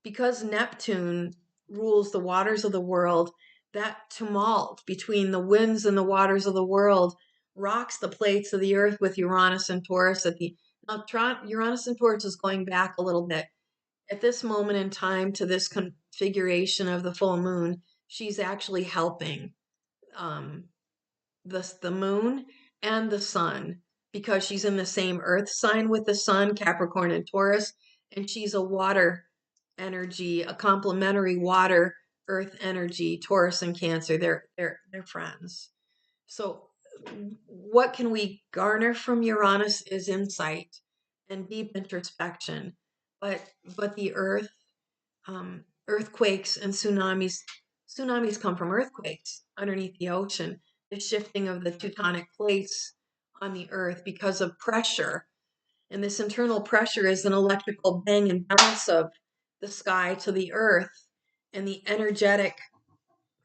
because Neptune rules the waters of the world, that tumult between the winds and the waters of the world rocks the plates of the earth with Uranus and Taurus at the now Uranus and Taurus is going back a little bit. At this moment in time to this configuration of the full moon, she's actually helping um, the moon and the sun because she's in the same earth sign with the sun, Capricorn and Taurus, and she's a water energy, a complementary water earth energy, Taurus and Cancer. They're friends. So what can we garner from Uranus is insight and deep introspection. But the earth, earthquakes and tsunamis come from earthquakes underneath the ocean, the shifting of the tectonic plates on the earth because of pressure. And this internal pressure is an electrical bang and bounce of the sky to the earth and the energetic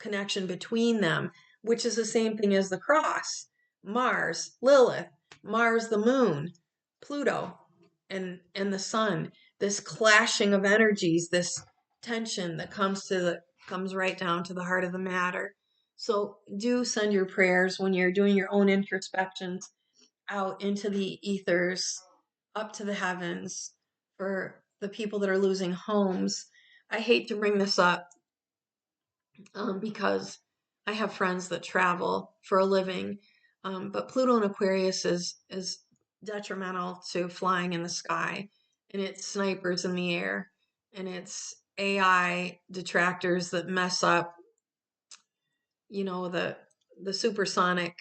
connection between them, which is the same thing as the cross. Mars, Lilith, Mars, the moon, Pluto, and the sun. This clashing of energies, this tension that comes right down to the heart of the matter. So do send your prayers when you're doing your own introspections out into the ethers, up to the heavens for the people that are losing homes. I hate to bring this up because I have friends that travel for a living, but Pluto in Aquarius is detrimental to flying in the sky, and it's snipers in the air, and it's AI detractors that mess up, the supersonic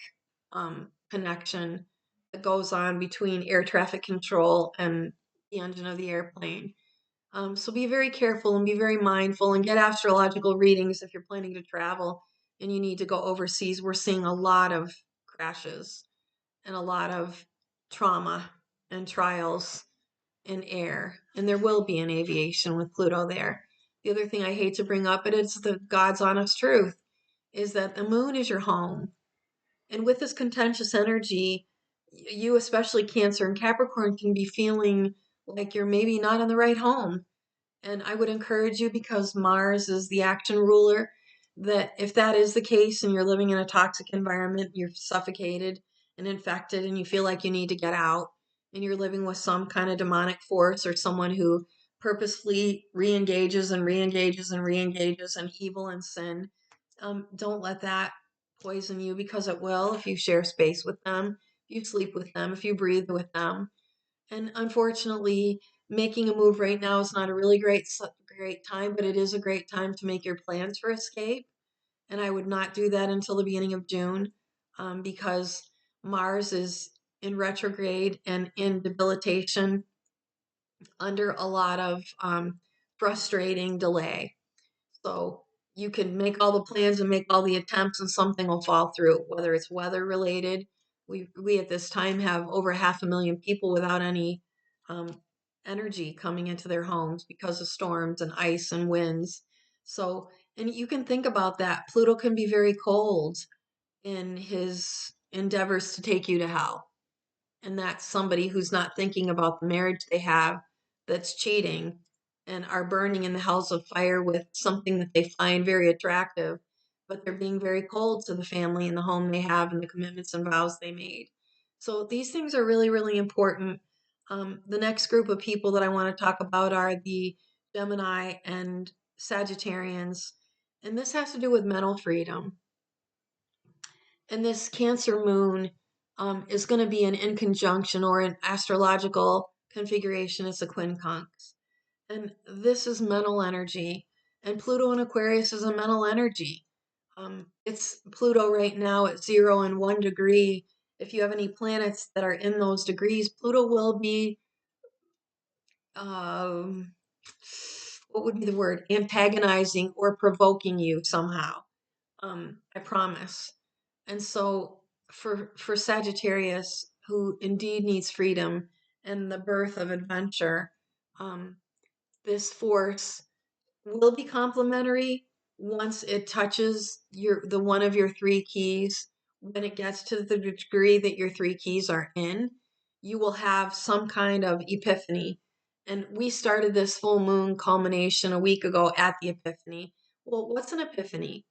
connection that goes on between air traffic control and the engine of the airplane. So be very careful and be very mindful and get astrological readings if you're planning to travel and you need to go overseas. We're seeing a lot of crashes and a lot of trauma and trials in air, and there will be in aviation with Pluto there. The other thing I hate to bring up, but it's the God's honest truth, is that the moon is your home. And with this contentious energy, you, especially Cancer and Capricorn, can be feeling like you're maybe not in the right home. And I would encourage you, because Mars is the action ruler, that if that is the case and you're living in a toxic environment, you're suffocated and infected and you feel like you need to get out, and you're living with some kind of demonic force or someone who purposefully re-engages and re-engages and re-engages in evil and sin, don't let that poison you, because it will if you share space with them, if you sleep with them, if you breathe with them. And unfortunately, making a move right now is not a really great time, but it is a great time to make your plans for escape. And I would not do that until the beginning of June, because Mars is in retrograde and in debilitation under a lot of frustrating delay. So you can make all the plans and make all the attempts, and something will fall through, whether it's weather related. We at this time have over 500,000 people without any um, energy coming into their homes because of storms and ice and winds. So, and you can think about that. Pluto can be very cold in his endeavors to take you to hell, and that's somebody who's not thinking about the marriage they have, that's cheating and are burning in the hells of fire with something that they find very attractive, but they're being very cold to the family and the home they have and the commitments and vows they made. So these things are really, really important. The next group of people that I want to talk about are the Gemini and Sagittarians, and this has to do with mental freedom. And this Cancer moon is going to be in conjunction or an astrological configuration. It's a quincunx. And this is mental energy. And Pluto in Aquarius is a mental energy. It's Pluto right now at 0 and 1 degree. If you have any planets that are in those degrees, Pluto will be, um, what would be the word? Antagonizing or provoking you somehow. I promise. And so for Sagittarius, who indeed needs freedom and the birth of adventure, um, this force will be complementary once it touches the one of your three keys. When it gets to the degree that your three keys are in, you will have some kind of epiphany. And we started this full moon culmination a week ago at the epiphany. Well, what's an epiphany?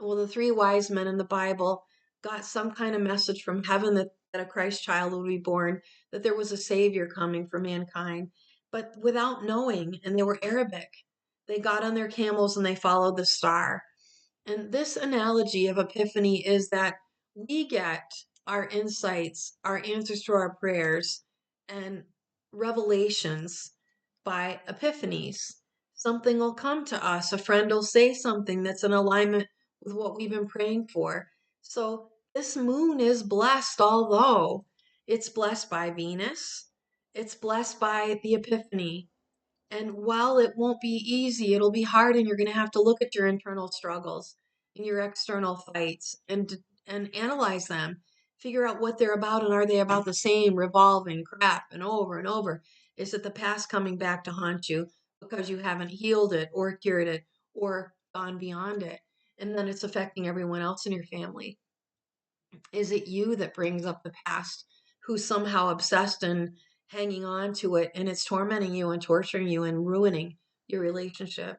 Well, the three wise men in the Bible got some kind of message from heaven that a Christ child would be born, that there was a savior coming for mankind, but without knowing, and they were Arabic. They got on their camels and they followed the star. And this analogy of epiphany is that we get our insights, our answers to our prayers, and revelations by epiphanies. Something will come to us. A friend will say something that's in alignment with what we've been praying for. So this moon is blessed, although it's blessed by Venus, it's blessed by the epiphany. And while it won't be easy, it'll be hard, and you're going to have to look at your internal struggles and your external fights and analyze them. Figure out what they're about, and are they about the same revolving crap and over and over? Is it the past coming back to haunt you because you haven't healed it or cured it or gone beyond it? And then it's affecting everyone else in your family. Is it you that brings up the past, who's somehow obsessed and hanging on to it, and it's tormenting you and torturing you and ruining your relationship?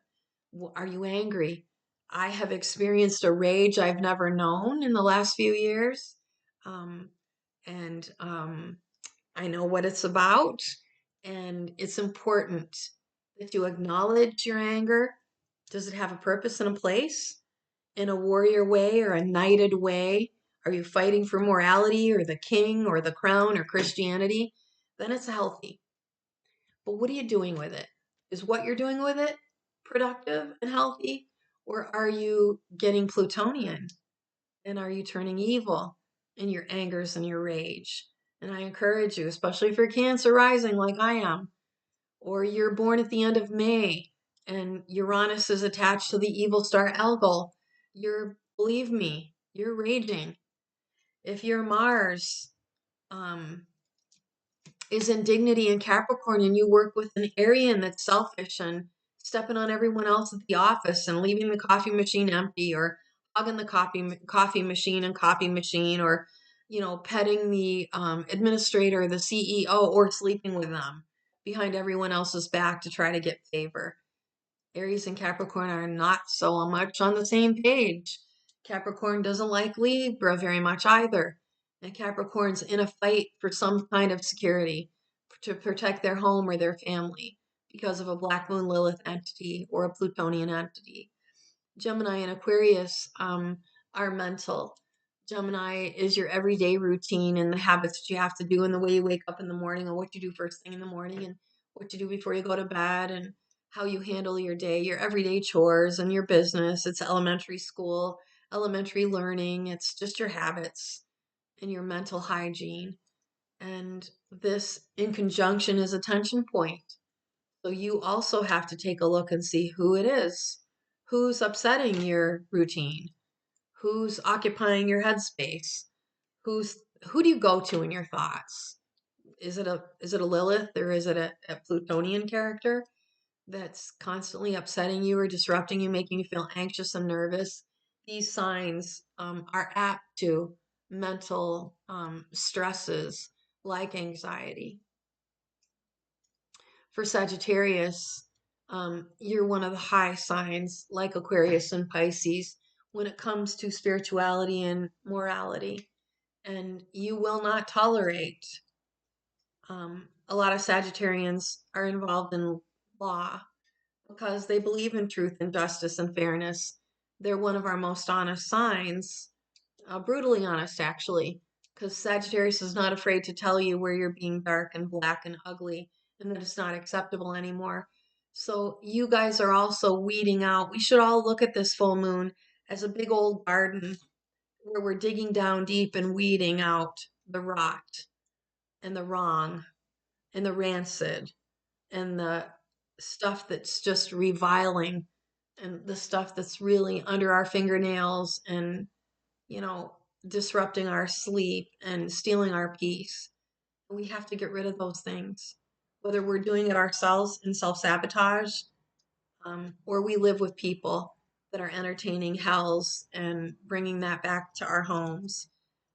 Are you angry? I have experienced a rage I've never known in the last few years. Um, and I know what it's about. And it's important that you acknowledge your anger. Does it have a purpose and a place? In a warrior way or a knighted way? Are you fighting for morality or the king or the crown or Christianity? Then it's healthy. But what are you doing with it? Is what you're doing with it productive and healthy? Or are you getting Plutonian? And are you turning evil in your angers and your rage? And I encourage you, especially if you're Cancer rising like I am, or you're born at the end of May and Uranus is attached to the evil star Algol, believe me, you're raging. If your Mars um, is in dignity in Capricorn and you work with an Arian that's selfish and stepping on everyone else at the office and leaving the coffee machine empty, or hugging the coffee machine and copy machine, or petting the administrator, the CEO, or sleeping with them, behind everyone else's back to try to get favor. Aries and Capricorn are not so much on the same page. Capricorn doesn't like Libra very much either. And Capricorn's in a fight for some kind of security to protect their home or their family because of a Black Moon Lilith entity or a Plutonian entity. Gemini and Aquarius are mental. Gemini is your everyday routine and the habits that you have to do and the way you wake up in the morning and what you do first thing in the morning and what you do before you go to bed and how you handle your day, your everyday chores and your business. It's elementary school, elementary learning. It's just your habits and your mental hygiene. And this in conjunction is a tension point. So you also have to take a look and see who it is, who's upsetting your routine, who's occupying your headspace, who do you go to in your thoughts? Is it a Lilith or is it a Plutonian character that's constantly upsetting you or disrupting you, making you feel anxious and nervous? These signs are apt to mental stresses like anxiety. For Sagittarius, you're one of the high signs, like Aquarius and Pisces, when it comes to spirituality and morality. And you will not tolerate. A lot of Sagittarians are involved in law because they believe in truth and justice and fairness. They're one of our most honest signs, brutally honest, actually, because Sagittarius is not afraid to tell you where you're being dark and black and ugly and that it's not acceptable anymore. So, you guys are also weeding out. We should all look at this full moon as a big old garden where we're digging down deep and weeding out the rot and the wrong and the rancid and the stuff that's just reviling and the stuff that's really under our fingernails and you know, disrupting our sleep and stealing our peace. We have to get rid of those things, whether we're doing it ourselves in self sabotage or we live with people that are entertaining hells and bringing that back to our homes.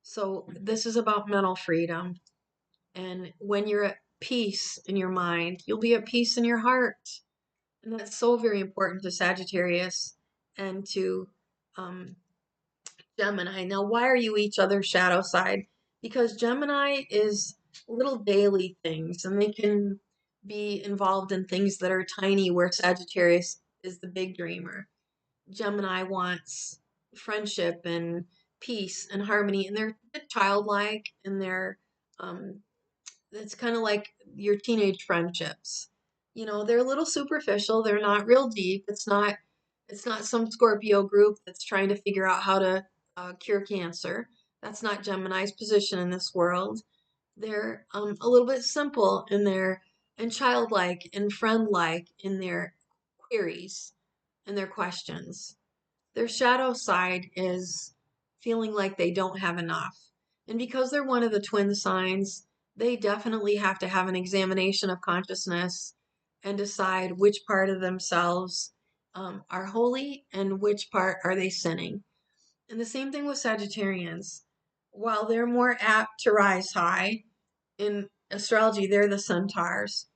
So, this is about mental freedom. And when you're at peace in your mind, you'll be at peace in your heart. And that's so very important to Sagittarius and to um, Gemini. Now, why are you each other's shadow side? Because Gemini is little daily things and they can be involved in things that are tiny, where Sagittarius is the big dreamer. Gemini wants friendship and peace and harmony, and they're a bit childlike and they're um, it's kind of like your teenage friendships. You know, they're a little superficial, they're not real deep. It's not some Scorpio group that's trying to figure out how to cure cancer. That's not Gemini's position in this world. They're a little bit simple in their and childlike and friend-like in their queries and their questions. Their shadow side is feeling like they don't have enough. And because they're one of the twin signs, they definitely have to have an examination of consciousness and decide which part of themselves are holy and which part are they sinning. And the same thing with Sagittarians. While they're more apt to rise high, in astrology, they're the centaurs.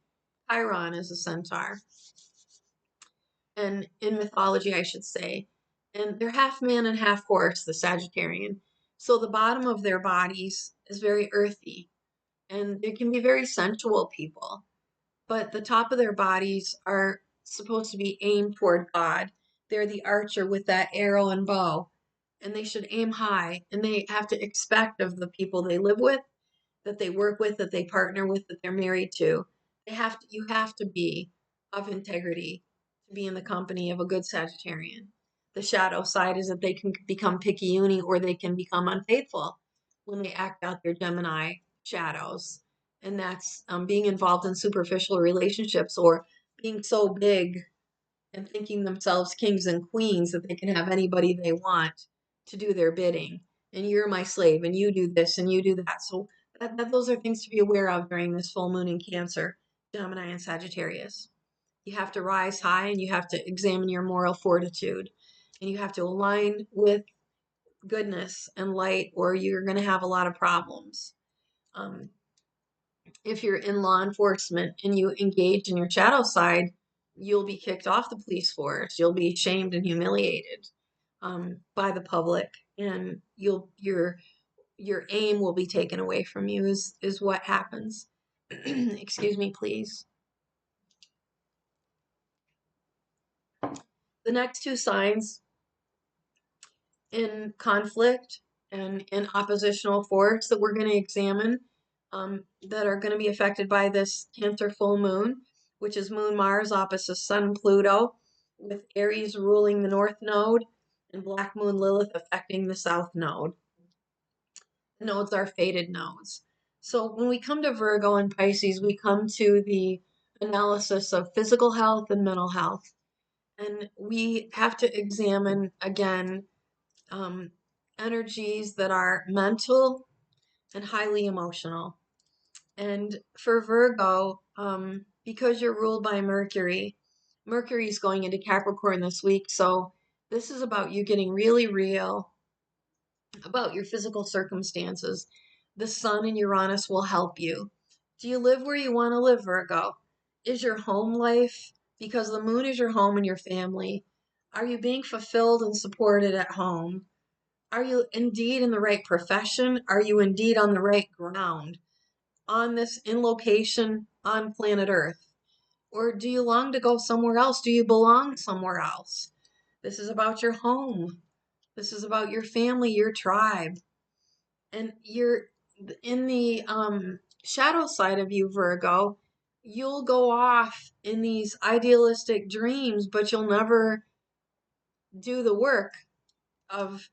Chiron is a centaur and in mythology, I should say. And they're half man and half horse, the Sagittarian. So the bottom of their bodies is very earthy, and they can be very sensual people. But the top of their bodies are supposed to be aimed toward God. They're the archer with that arrow and bow, and they should aim high, and they have to expect of the people they live with, that they work with, that they partner with, that they're married to. You have to be of integrity to be in the company of a good Sagittarian. The shadow side is that they can become picayune or they can become unfaithful when they act out their Gemini shadows. And that's being involved in superficial relationships or being so big and thinking themselves kings and queens that they can have anybody they want to do their bidding. And you're my slave, and you do this, and you do that. So those are things to be aware of during this full moon in Cancer, Gemini, and Sagittarius. You have to rise high, and you have to examine your moral fortitude, and you have to align with goodness and light, or you're going to have a lot of problems. Um, if you're in law enforcement and you engage in your shadow side, you'll be kicked off the police force. You'll be shamed and humiliated by the public, and your aim will be taken away from you. Is what happens. Excuse me, please. The next two signs in conflict and in oppositional force that we're going to examine that are going to be affected by this Cancer full moon, which is Moon Mars opposite Sun Pluto, with Aries ruling the North Node and Black Moon Lilith affecting the South Node. The nodes are fated nodes. So when we come to Virgo and Pisces, we come to the analysis of physical health and mental health. And we have to examine again um, energies that are mental and highly emotional. And for Virgo, because you're ruled by Mercury, Mercury is going into Capricorn this week. So this is about you getting really real about your physical circumstances. The Sun and Uranus will help you. Do you live where you want to live, Virgo? Is your home life, because the moon is your home and your family, are you being fulfilled and supported at home? Are you indeed in the right profession? Are you indeed on the right ground? On this in location on planet Earth? Or do you long to go somewhere else? Do you belong somewhere else? This is about your home. This is about your family, your tribe. And you're in the shadow side of you, Virgo. You'll go off in these idealistic dreams, but you'll never do the work of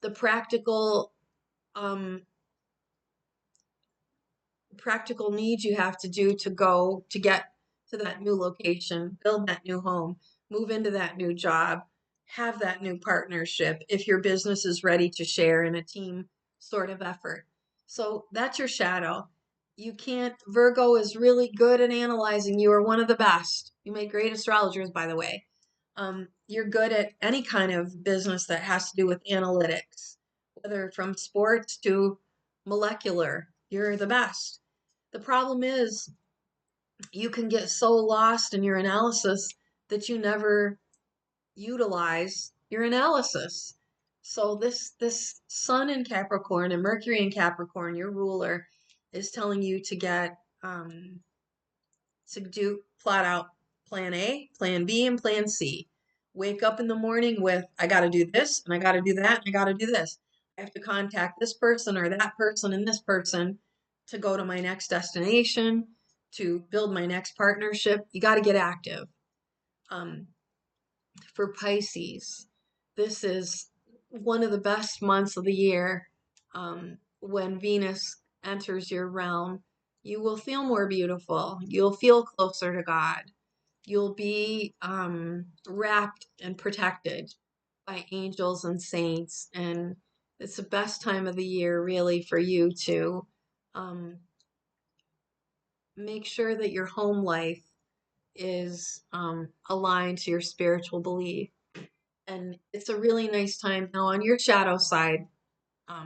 the um, practical needs you have to do to go to get to that new location, build that new home, move into that new job, have that new partnership if your business is ready to share in a team sort of effort. So that's your shadow. You can't, Virgo is really good at analyzing. You are one of the best. You make great astrologers, by the way. You're good at any kind of business that has to do with analytics, whether from sports to molecular. You're the best. The problem is you can get so lost in your analysis that you never utilize your analysis. So this Sun in Capricorn and Mercury in Capricorn, your ruler, is telling you to get to do plot out plan A, plan B, and plan C. Wake up in the morning with, I got to do this, and I got to do that, and I got to do this. I have to contact this person or that person and this person to go to my next destination, to build my next partnership. You got to get active. Um, for Pisces, this is one of the best months of the year. When Venus enters your realm, you will feel more beautiful. You'll feel closer to God. You'll be wrapped and protected by angels and saints. And it's the best time of the year, really, for you to um, make sure that your home life is aligned to your spiritual belief. And it's a really nice time. Now, on your shadow side,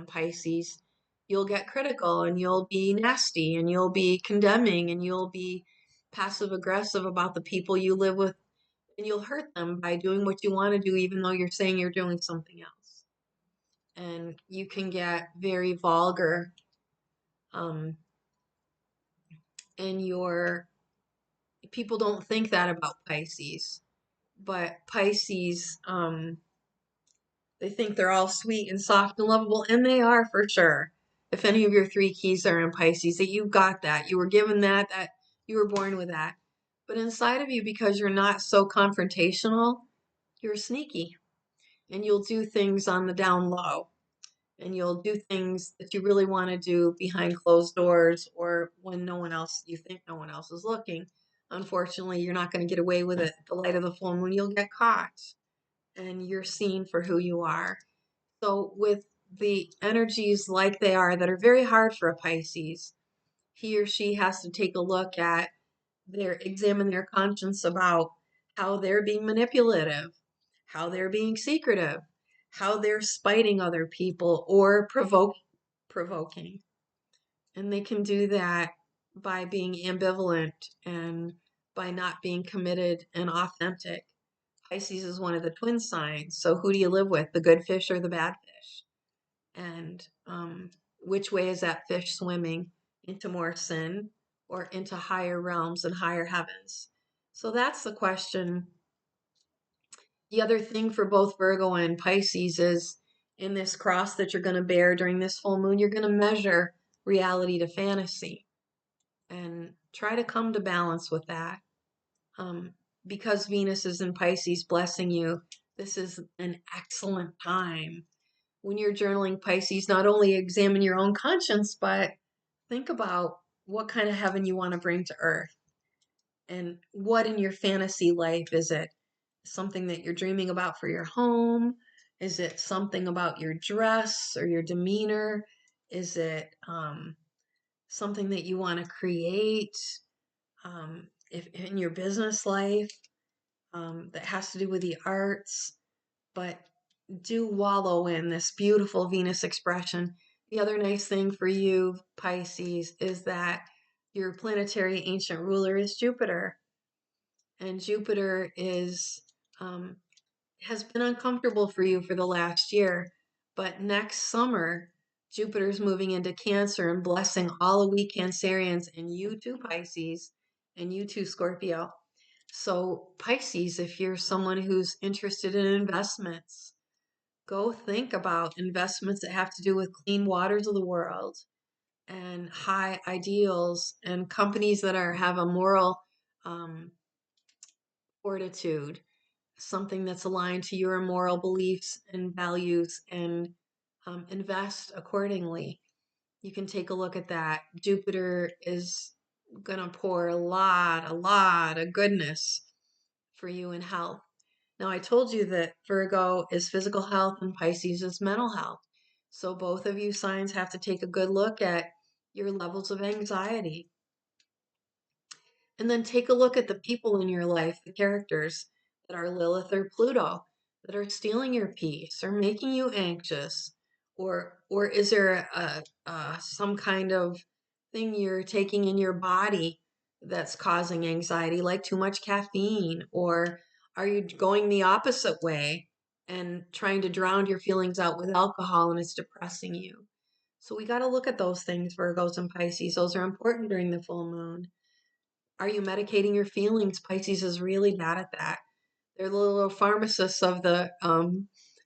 Pisces, you'll get critical and you'll be nasty and you'll be condemning and you'll be passive aggressive about the people you live with, and you'll hurt them by doing what you want to do, even though you're saying you're doing something else. And you can get very vulgar um, and your people don't think that about Pisces, but Pisces, they think they're all sweet and soft and lovable, and they are for sure. If any of your three keys are in Pisces, that you got that, you were given that, that you were born with that. But inside of you, because you're not so confrontational, you're sneaky, and you'll do things on the down low, and you'll do things that you really want to do behind closed doors or when no one else, you think no one else is looking. Unfortunately, you're not going to get away with it. At the light of the full moon, you'll get caught, and you're seen for who you are. So with the energies like they are that are very hard for a Pisces, he or she has to take a look at examine their conscience about how they're being manipulative, how they're being secretive, how they're spiting other people or provoking. And they can do that by being ambivalent and by not being committed and authentic. Pisces is one of the twin signs. So who do you live with, the good fish or the bad fish? And which way is that fish swimming? Into more sin or into higher realms and higher heavens? So that's the question. The other thing for both Virgo and Pisces is in this cross that you're going to bear during this full moon, you're going to measure reality to fantasy and try to come to balance with that. Um, because Venus is in Pisces blessing you, this is an excellent time. When you're journaling Pisces, not only examine your own conscience, but think about what kind of heaven you want to bring to earth. And what in your fantasy life is it? Something that you're dreaming about for your home? Is it something about your dress or your demeanor? Is it something that you want to create if in your business life that has to do with the arts? But do wallow in this beautiful Venus expression. The other nice thing for you, Pisces, is that your planetary ancient ruler is Jupiter. And Jupiter is um, has been uncomfortable for you for the last year. But next summer, Jupiter's moving into Cancer and blessing all of we Cancerians and you too, Pisces, and you too, Scorpio. So, Pisces, if you're someone who's interested in investments, go think about investments that have to do with clean waters of the world and high ideals and companies that have a moral um, fortitude, something that's aligned to your moral beliefs and values, and invest accordingly. You can take a look at that. Jupiter is going to pour a lot of goodness for you in health. Now, I told you that Virgo is physical health and Pisces is mental health. So both of you signs have to take a good look at your levels of anxiety. And then take a look at the people in your life, the characters that are Lilith or Pluto, that are stealing your peace or making you anxious. Or is there some kind of thing you're taking in your body that's causing anxiety, like too much caffeine? Or are you going the opposite way and trying to drown your feelings out with alcohol and it's depressing you? So we got to look at those things, Virgos and Pisces. Those are important during the full moon. Are you medicating your feelings? Pisces is really bad at that. They're the little pharmacists of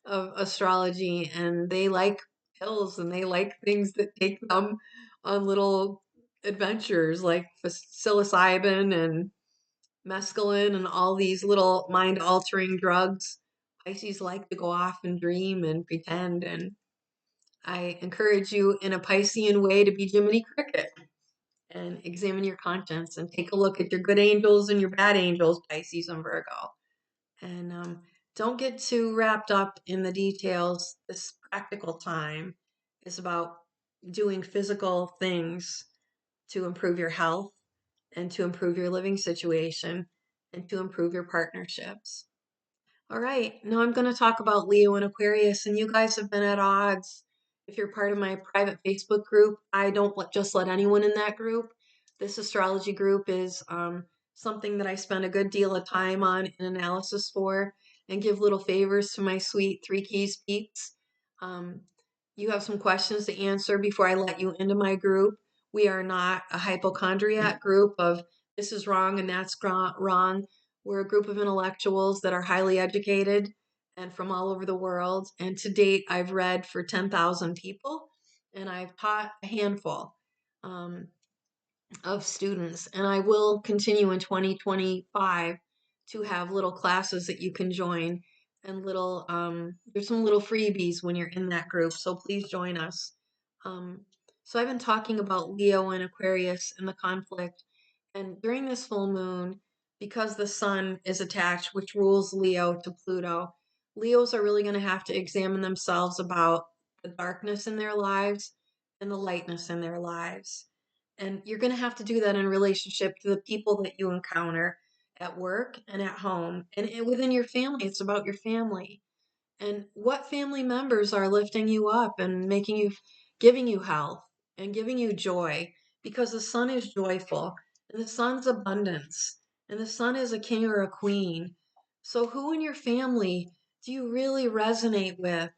astrology, and they like pills and they like things that take them on little adventures like psilocybin and mescaline and all these little mind altering drugs. Pisces like to go off and dream and pretend, and I encourage you in a Piscean way to be Jiminy Cricket and examine your conscience and take a look at your good angels and your bad angels, Pisces and Virgo. And don't get too wrapped up in the details. This practical time is about doing physical things to improve your health and to improve your living situation and to improve your partnerships. All right, now I'm going to talk about Leo and Aquarius, and you guys have been at odds. If you're part of my private Facebook group, I don't just let anyone in that group. This astrology group is something that I spend a good deal of time on in analysis for and give little favors to my sweet Three Keys peeps. Um, you have some questions to answer before I let you into my group. We are not a hypochondriac group of this is wrong and that's wrong. We're a group of intellectuals that are highly educated and from all over the world. And to date, I've read for 10,000 people and I've taught a handful um, of students. And I will continue in 2025 to have little classes that you can join and there's some little freebies when you're in that group. So please join us. Um, so I've been talking about Leo and Aquarius and the conflict. And during this full moon, because the sun is attached, which rules Leo to Pluto, Leos are really going to have to examine themselves about the darkness in their lives and the lightness in their lives. And you're going to have to do that in relationship to the people that you encounter at work and at home and within your family. It's about your family and what family members are lifting you up and giving you health and giving you joy, because the sun is joyful and the sun's abundance and the sun is a king or a queen. So who in your family do you really resonate with?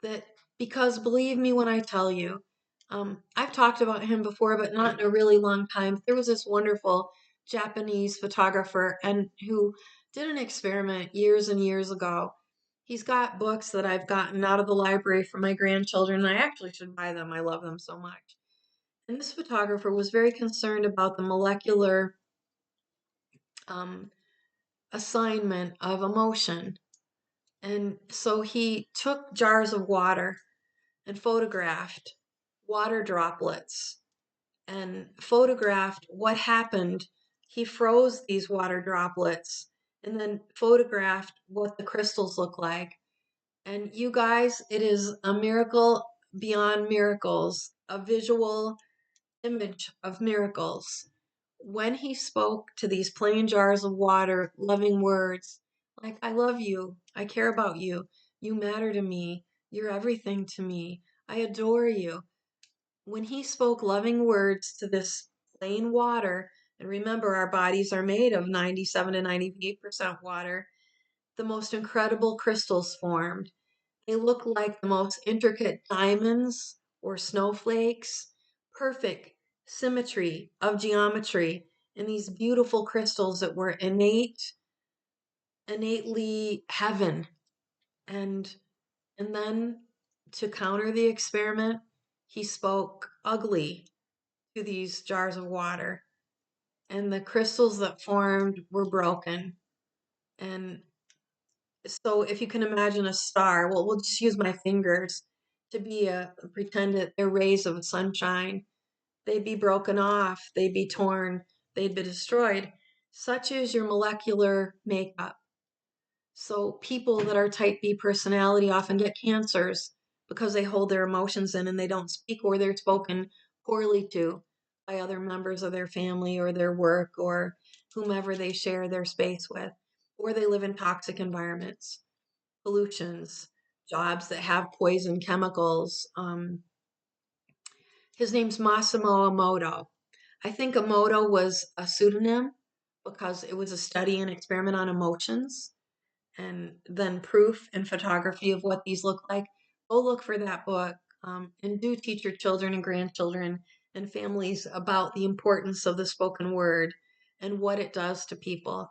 That, because believe me when I tell you, I've talked about him before, but not in a really long time. There was this wonderful Japanese photographer and who did an experiment years and years ago. He's got books that I've gotten out of the library for my grandchildren, and I actually should buy them. I love them so much. And this photographer was very concerned about the molecular um, assignment of emotion. And so he took jars of water and photographed water droplets and photographed what happened. He froze these water droplets and then photographed what the crystals look like. And you guys, it is a miracle beyond miracles, a visual image of miracles. When he spoke to these plain jars of water, loving words like, I love you, I care about you, you matter to me, you're everything to me, I adore you. When he spoke loving words to this plain water, and remember, our bodies are made of 97 to 98% water, the most incredible crystals formed. They look like the most intricate diamonds or snowflakes, perfect symmetry of geometry in these beautiful crystals that were innately heaven. And and then to counter the experiment, he spoke ugly to these jars of water, and the crystals that formed were broken. And so if you can imagine a star, well, we'll just use my fingers to be a pretend that they're rays of sunshine. They'd be broken off, they'd be torn, they'd be destroyed. Such is your molecular makeup. So people that are type B personality often get cancers because they hold their emotions in and they don't speak, or they're spoken poorly to by other members of their family or their work or whomever they share their space with, or they live in toxic environments, pollutions, jobs that have poison chemicals. His name's Massimo Emoto. I think Emoto was a pseudonym because it was a study and experiment on emotions and then proof and photography of what these look like. Go look for that book, and do teach your children and grandchildren and families about the importance of the spoken word and what it does to people.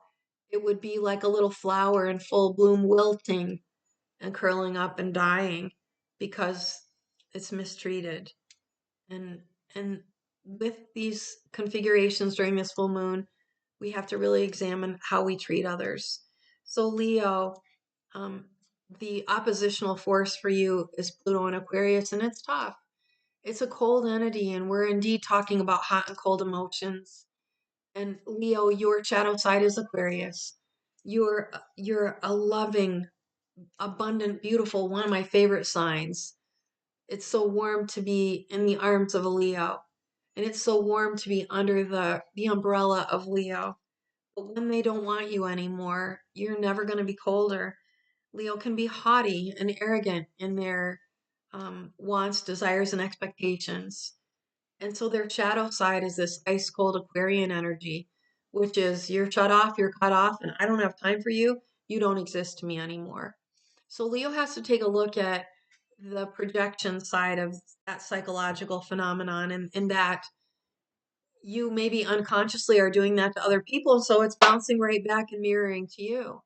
It would be like a little flower in full bloom wilting and curling up and dying because it's mistreated. And and with these configurations during this full moon, we have to really examine how we treat others. So Leo, um, the oppositional force for you is Pluto and Aquarius, and it's tough. It's a cold entity, and we're indeed talking about hot and cold emotions. And Leo, your shadow side is Aquarius. You're a loving, abundant, beautiful, one of my favorite signs. It's so warm to be in the arms of a Leo, and it's so warm to be under the umbrella of Leo. But when they don't want you anymore, you're never going to be colder. Leo can be haughty and arrogant in their wants, desires, and expectations. And so their shadow side is this ice cold Aquarian energy, which is you're shut off, you're cut off, and I don't have time for you. You don't exist to me anymore. So Leo has to take a look at the projection side of that psychological phenomenon, and in that you maybe unconsciously are doing that to other people. So it's bouncing right back and mirroring to you.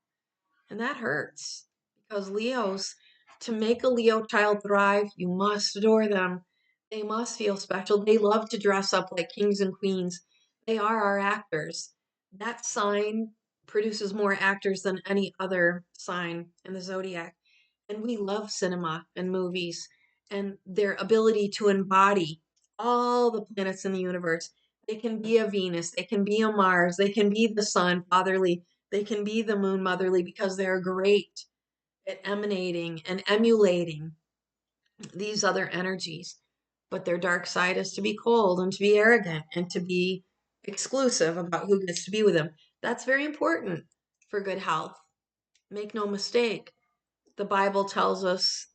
And that hurts because Leos, to make a Leo child thrive, you must adore them. They must feel special. They love to dress up like kings and queens. They are our actors. That sign produces more actors than any other sign in the zodiac. And we love cinema and movies and their ability to embody all the planets in the universe. They can be a Venus, they can be a Mars, they can be the sun, fatherly, they can be the moon, motherly, because they're great at emanating and emulating these other energies. But their dark side is to be cold and to be arrogant and to be exclusive about who gets to be with them. That's very important for good health. Make no mistake. The Bible tells us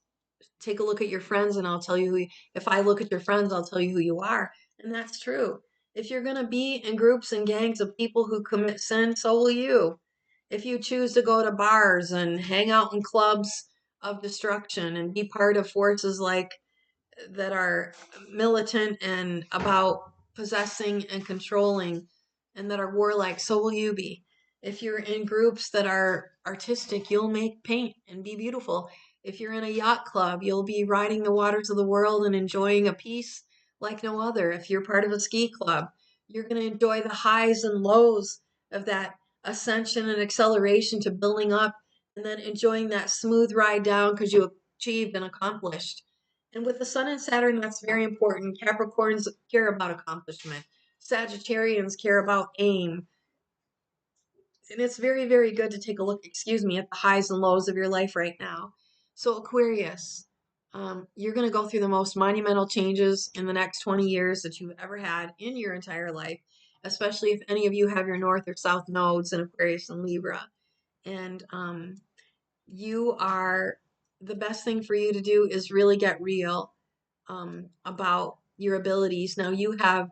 take a look at your friends and I'll tell you if I look at your friends, I'll tell you who you are. And that's true. If you're going to be in groups and gangs of people who commit sin, so will you. If you choose to go to bars and hang out in clubs of destruction and be part of forces like that are militant and about possessing and controlling and that are warlike, so will you be. If you're in groups that are artistic, you'll make paint and be beautiful. If you're in a yacht club, you'll be riding the waters of the world and enjoying a peace like no other. If you're part of a ski club, you're going to enjoy the highs and lows of that ascension and acceleration to building up and then enjoying that smooth ride down because you achieved and accomplished. And with the Sun and Saturn, that's very important. Capricorns care about accomplishment. Sagittarians care about aim. And it's very, very good to take a look, excuse me, at the highs and lows of your life right now. So, Aquarius, you're going to go through the most monumental changes in the next 20 years that you've ever had in your entire life, especially if any of you have your North or South nodes in Aquarius and Libra. And you are, the best thing for you to do is really get real about your abilities. Now you have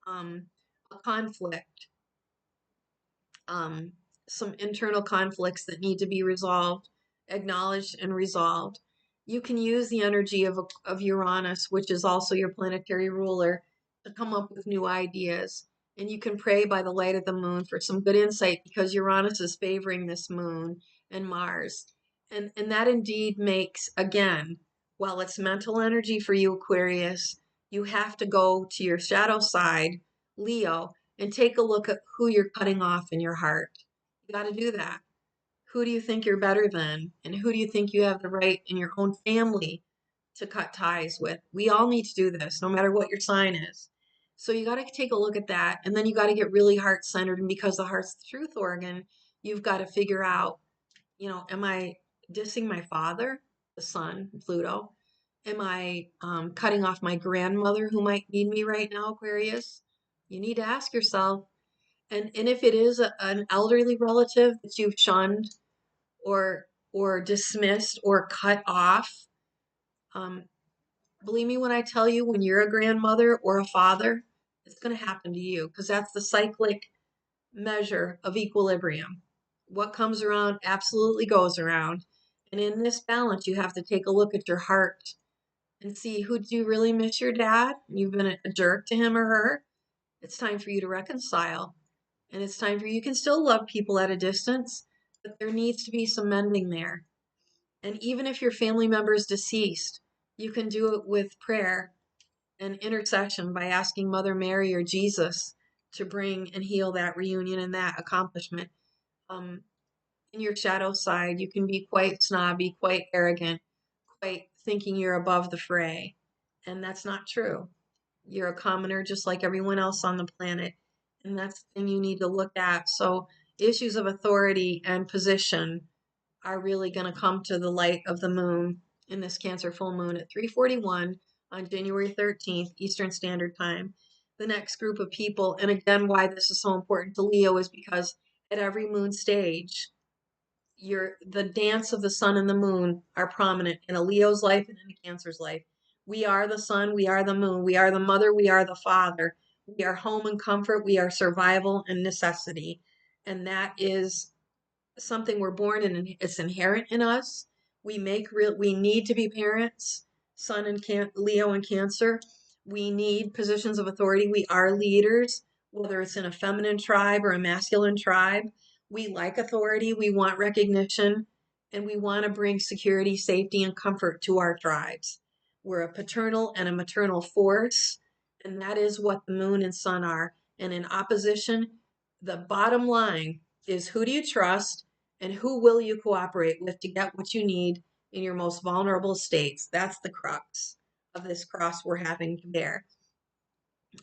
a conflict, um, some internal conflicts that need to be resolved, acknowledged, and resolved. You can use the energy of Uranus, which is also your planetary ruler, to come up with new ideas. And you can pray by the light of the moon for some good insight because Uranus is favoring this moon and Mars. And that indeed makes, again, while it's mental energy for you, Aquarius, you have to go to your shadow side, Leo, and take a look at who you're cutting off in your heart. You got to do that. Who do you think you're better than? And who do you think you have the right in your own family to cut ties with? We all need to do this, no matter what your sign is. So you got to take a look at that. And then you got to get really heart centered. And because the heart's the truth organ, you've got to figure out, am I dissing my father, the sun, Pluto? Am I cutting off my grandmother who might need me right now, Aquarius? You need to ask yourself, and if it is an elderly relative that you've shunned or dismissed or cut off, um, believe me when I tell you, when you're a grandmother or a father, it's going to happen to you because that's the cyclic measure of equilibrium. What comes around absolutely goes around. And in this balance, you have to take a look at your heart and see, who do you really miss your dad? You've been a jerk to him or her. It's time for you to reconcile. And it's time for you can still love people at a distance, but there needs to be some mending there. And even if your family member is deceased, you can do it with prayer and intercession by asking Mother Mary or Jesus to bring and heal that reunion and that accomplishment. Um, in your shadow side, you can be quite snobby, quite arrogant, quite thinking you're above the fray. And that's not true. You're a commoner just like everyone else on the planet. And that's the thing you need to look at. So, issues of authority and position are really going to come to the light of the moon in this Cancer full moon at 3:41 on January 13th, Eastern Standard Time. The next group of people, and again, why this is so important to Leo is because at every moon stage, the dance of the sun and the moon are prominent in a Leo's life and in a Cancer's life. We are the sun, we are the moon, we are the mother, we are the father. We are home and comfort, we are survival and necessity. And that is something we're born in, and it's inherent in us. We need to be parents, sun and Leo and Cancer. We need positions of authority. We are leaders, whether it's in a feminine tribe or a masculine tribe. We like authority, we want recognition, and we want to bring security, safety, and comfort to our tribes. We're a paternal and a maternal force, and that is what the moon and sun are. And in opposition, the bottom line is, who do you trust and who will you cooperate with to get what you need in your most vulnerable states? That's the crux of this cross we're having to bear.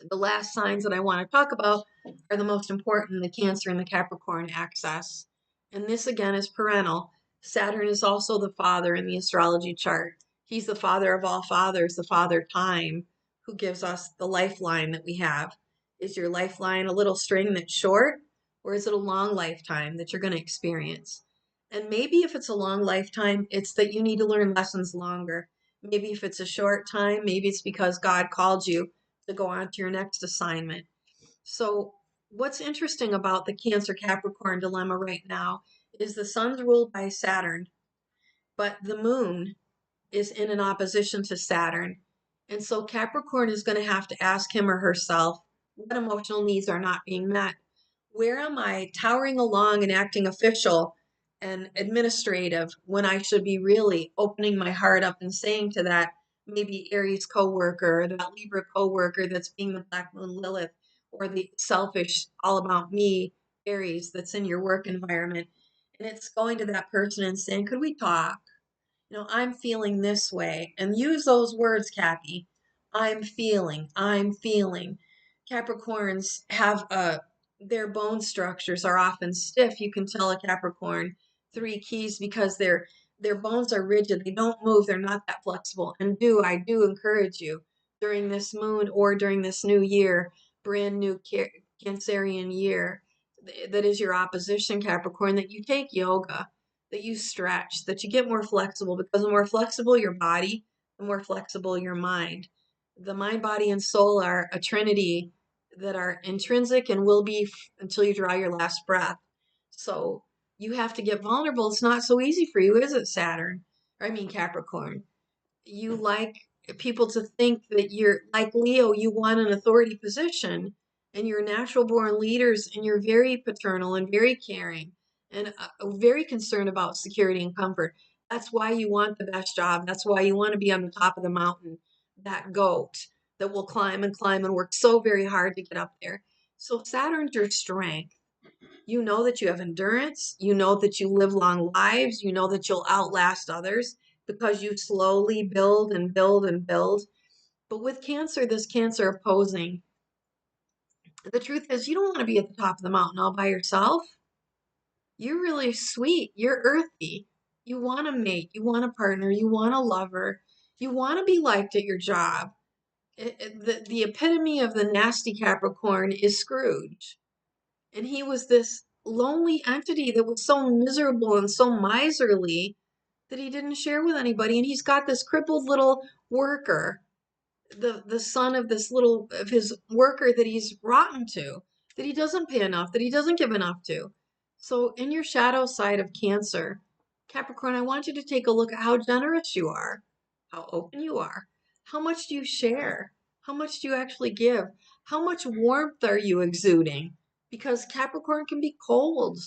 The last signs that I want to talk about are the most important, the Cancer and the Capricorn axis. And this again is parental. Saturn is also the father in the astrology chart. He's the father of all fathers, the father time, who gives us the lifeline that we have. Is your lifeline a little string that's short, or is it a long lifetime that you're going to experience? And maybe if it's a long lifetime, it's that you need to learn lessons longer. Maybe if it's a short time, maybe it's because God called you to go on to your next assignment. So, what's interesting about the Cancer Capricorn dilemma right now is the sun's ruled by Saturn, but the moon is in an opposition to Saturn. And so Capricorn is going to have to ask him or herself, what emotional needs are not being met? Where am I towering along and acting official and administrative when I should be really opening my heart up and saying to that maybe Aries coworker, that Libra coworker that's being the Black Moon Lilith, or the selfish, all about me Aries that's in your work environment. And it's going to that person and saying, could we talk? I'm feeling this way. And use those words, Cappy. I'm feeling. Capricorns have their bone structures are often stiff. You can tell a Capricorn three keys because their bones are rigid. They don't move. They're not that flexible. And I do encourage you during this moon or during this new year, brand new Cancerian year, that is your opposition, Capricorn, that you take yoga, that you stretch, that you get more flexible, because the more flexible your body, the more flexible your mind. The mind, body, and soul are a trinity that are intrinsic and will be until you draw your last breath. So you have to get vulnerable. It's not so easy for you, is it, Saturn? I mean, Capricorn. You like people to think that you're like Leo, you want an authority position, and you're natural born leaders, and you're very paternal and very caring and very concerned about security and comfort. That's why you want the best job. That's why you want to be on the top of the mountain, that goat that will climb and climb and work so very hard to get up there. So Saturn's your strength. You know that you have endurance. You know that you live long lives. You know that you'll outlast others because you slowly build and build and build. But with Cancer, this Cancer opposing, the truth is you don't want to be at the top of the mountain all by yourself. You're really sweet. You're earthy. You want a mate. You want a partner. You want a lover. You want to be liked at your job. The epitome of the nasty Capricorn is Scrooge. And he was this lonely entity that was so miserable and so miserly that he didn't share with anybody. And he's got this crippled little worker, the son of this little of his worker that he's rotten to, that he doesn't pay enough, that he doesn't give enough to. So in your shadow side of Cancer, Capricorn, I want you to take a look at how generous you are, how open you are, how much do you share, how much do you actually give, how much warmth are you exuding, because Capricorn can be cold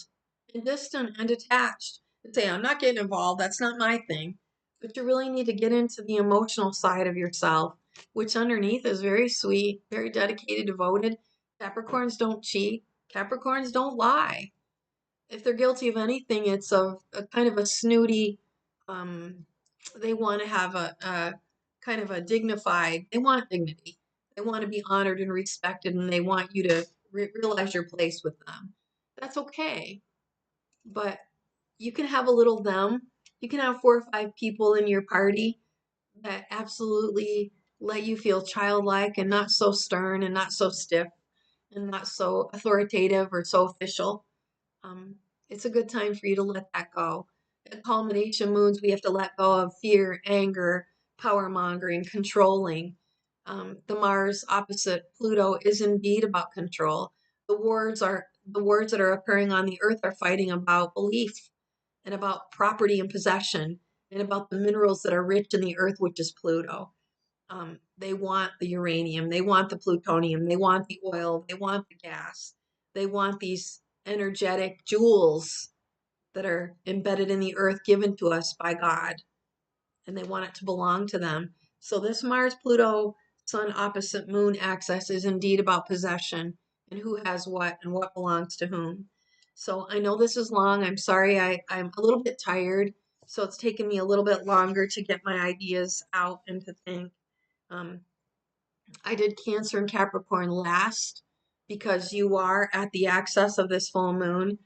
and distant and detached and say, I'm not getting involved, that's not my thing. But you really need to get into the emotional side of yourself, which underneath is very sweet, very dedicated, devoted. Capricorns don't cheat. Capricorns don't lie. If they're guilty of anything, it's of a kind of a snooty, um, they want to have a kind of a dignified, they want dignity. They want to be honored and respected, and they want you to realize your place with them. That's okay. But you can have a little them. You can have 4 or 5 people in your party that absolutely let you feel childlike and not so stern and not so stiff and not so authoritative or so official. Um, it's a good time for you to let that go. At culmination moons, we have to let go of fear, anger, power mongering, controlling. The Mars opposite Pluto is indeed about control. The words that are occurring on the earth are fighting about belief and about property and possession and about the minerals that are rich in the earth, which is Pluto. They want the uranium, they want the plutonium, they want the oil, they want the gas, they want these energetic jewels that are embedded in the earth given to us by God, and they want it to belong to them. So, this Mars Pluto Sun opposite Moon axis is indeed about possession and who has what and what belongs to whom. So, I know this is long. I'm sorry, I'm a little bit tired. So, it's taken me a little bit longer to get my ideas out and to think. Um, I did Cancer and Capricorn last because you are at the axis of this full moon.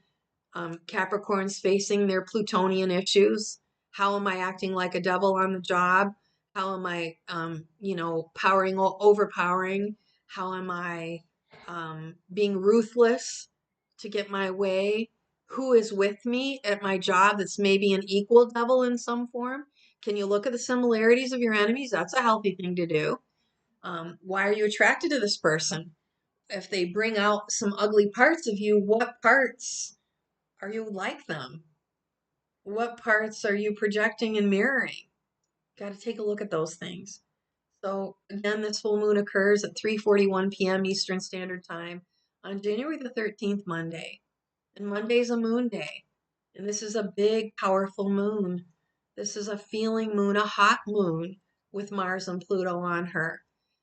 Capricorn's facing their Plutonian issues. How am I acting like a devil on the job? How am I, overpowering? How am I being ruthless to get my way? Who is with me at my job that's maybe an equal devil in some form? Can you look at the similarities of your enemies? That's a healthy thing to do. Why are you attracted to this person? If they bring out some ugly parts of you, what parts are you like them? What parts are you projecting and mirroring? Got to take a look at those things. So again, this full moon occurs at 3:41 p.m. Eastern Standard Time on January the 13th, Monday. And Monday's a moon day. And this is a big, powerful moon. This is a feeling moon, a hot moon with Mars and Pluto on her.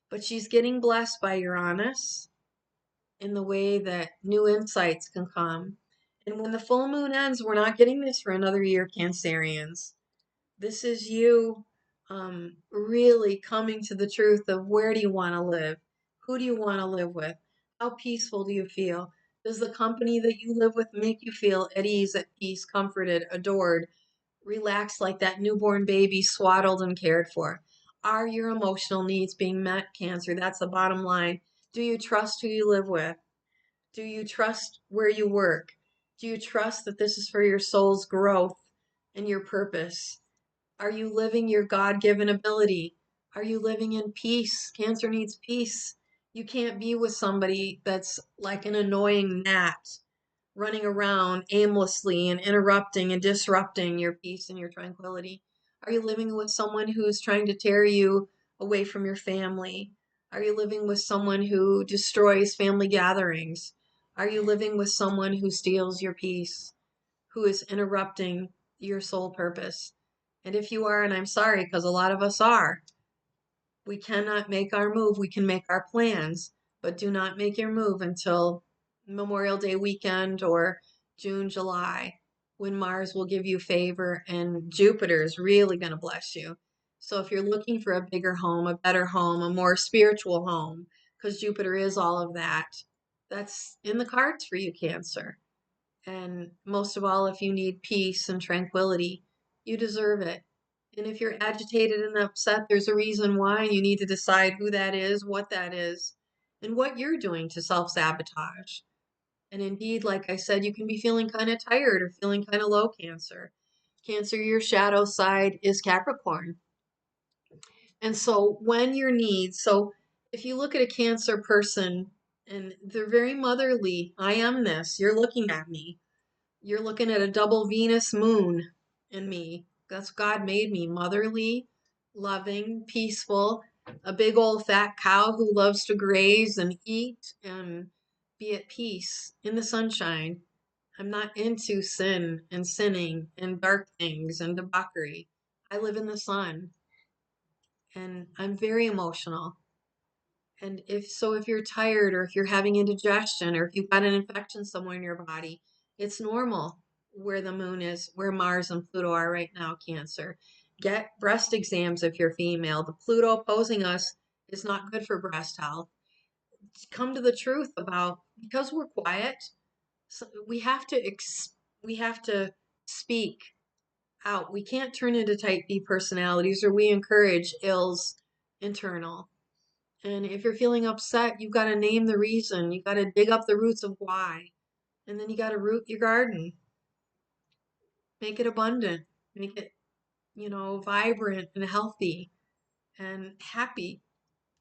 But she's getting blessed by Uranus in the way that new insights can come. And when the full moon ends, we're not getting this for another year, Cancerians. This is you really coming to the truth of where do you want to live? Who do you want to live with? How peaceful do you feel? Does the company that you live with make you feel at ease, at peace, comforted, adored, relaxed like that newborn baby, swaddled and cared for? Are your emotional needs being met, Cancer? That's the bottom line. Do you trust who you live with? Do you trust where you work? Do you trust that this is for your soul's growth and your purpose? Are you living your God given ability? Are you living in peace? Cancer needs peace. You can't be with somebody that's like an annoying gnat running around aimlessly and interrupting and disrupting your peace and your tranquility. Are you living with someone who's trying to tear you away from your family? Are you living with someone who destroys family gatherings? Are you living with someone who steals your peace, who is interrupting your soul purpose? And if you are, and I'm sorry, because a lot of us are, we cannot make our move. We can make our plans, but do not make your move until Memorial Day weekend or June, July, when Mars will give you favor and Jupiter is really going to bless you. So if you're looking for a bigger home, a better home, a more spiritual home, because Jupiter is all of that, that's in the cards for you, Cancer. And most of all, if you need peace and tranquility, you deserve it. And if you're agitated and upset, there's a reason why, and you need to decide who that is, and what you're doing to self sabotage. And indeed, like I said, you can be feeling kind of tired or feeling kind of low, Cancer. Cancer, your shadow side is Capricorn. And so when your needs, so if you look at a Cancer person and they're very motherly, I am this, you're looking at me. You're looking at a double Venus moon in me. That's God made me motherly, loving, peaceful, a big old fat cow who loves to graze and eat and be at peace in the sunshine. I'm not into sin and sinning and dark things and debauchery. I live in the sun and I'm very emotional. And if you're tired or if you're having indigestion or if you've got an infection somewhere in your body, it's normal where the moon is, where Mars and Pluto are right now, Cancer. Get breast exams if you're female. The Pluto opposing us is not good for breast health. Come to the truth about because we're quiet, so we have to speak out. We can't turn into type B personalities or we encourage ills internal. And if you're feeling upset, you've got to name the reason. You've got to dig up the roots of why. And then you got to root your garden. Make it abundant. Make it, vibrant and healthy and happy.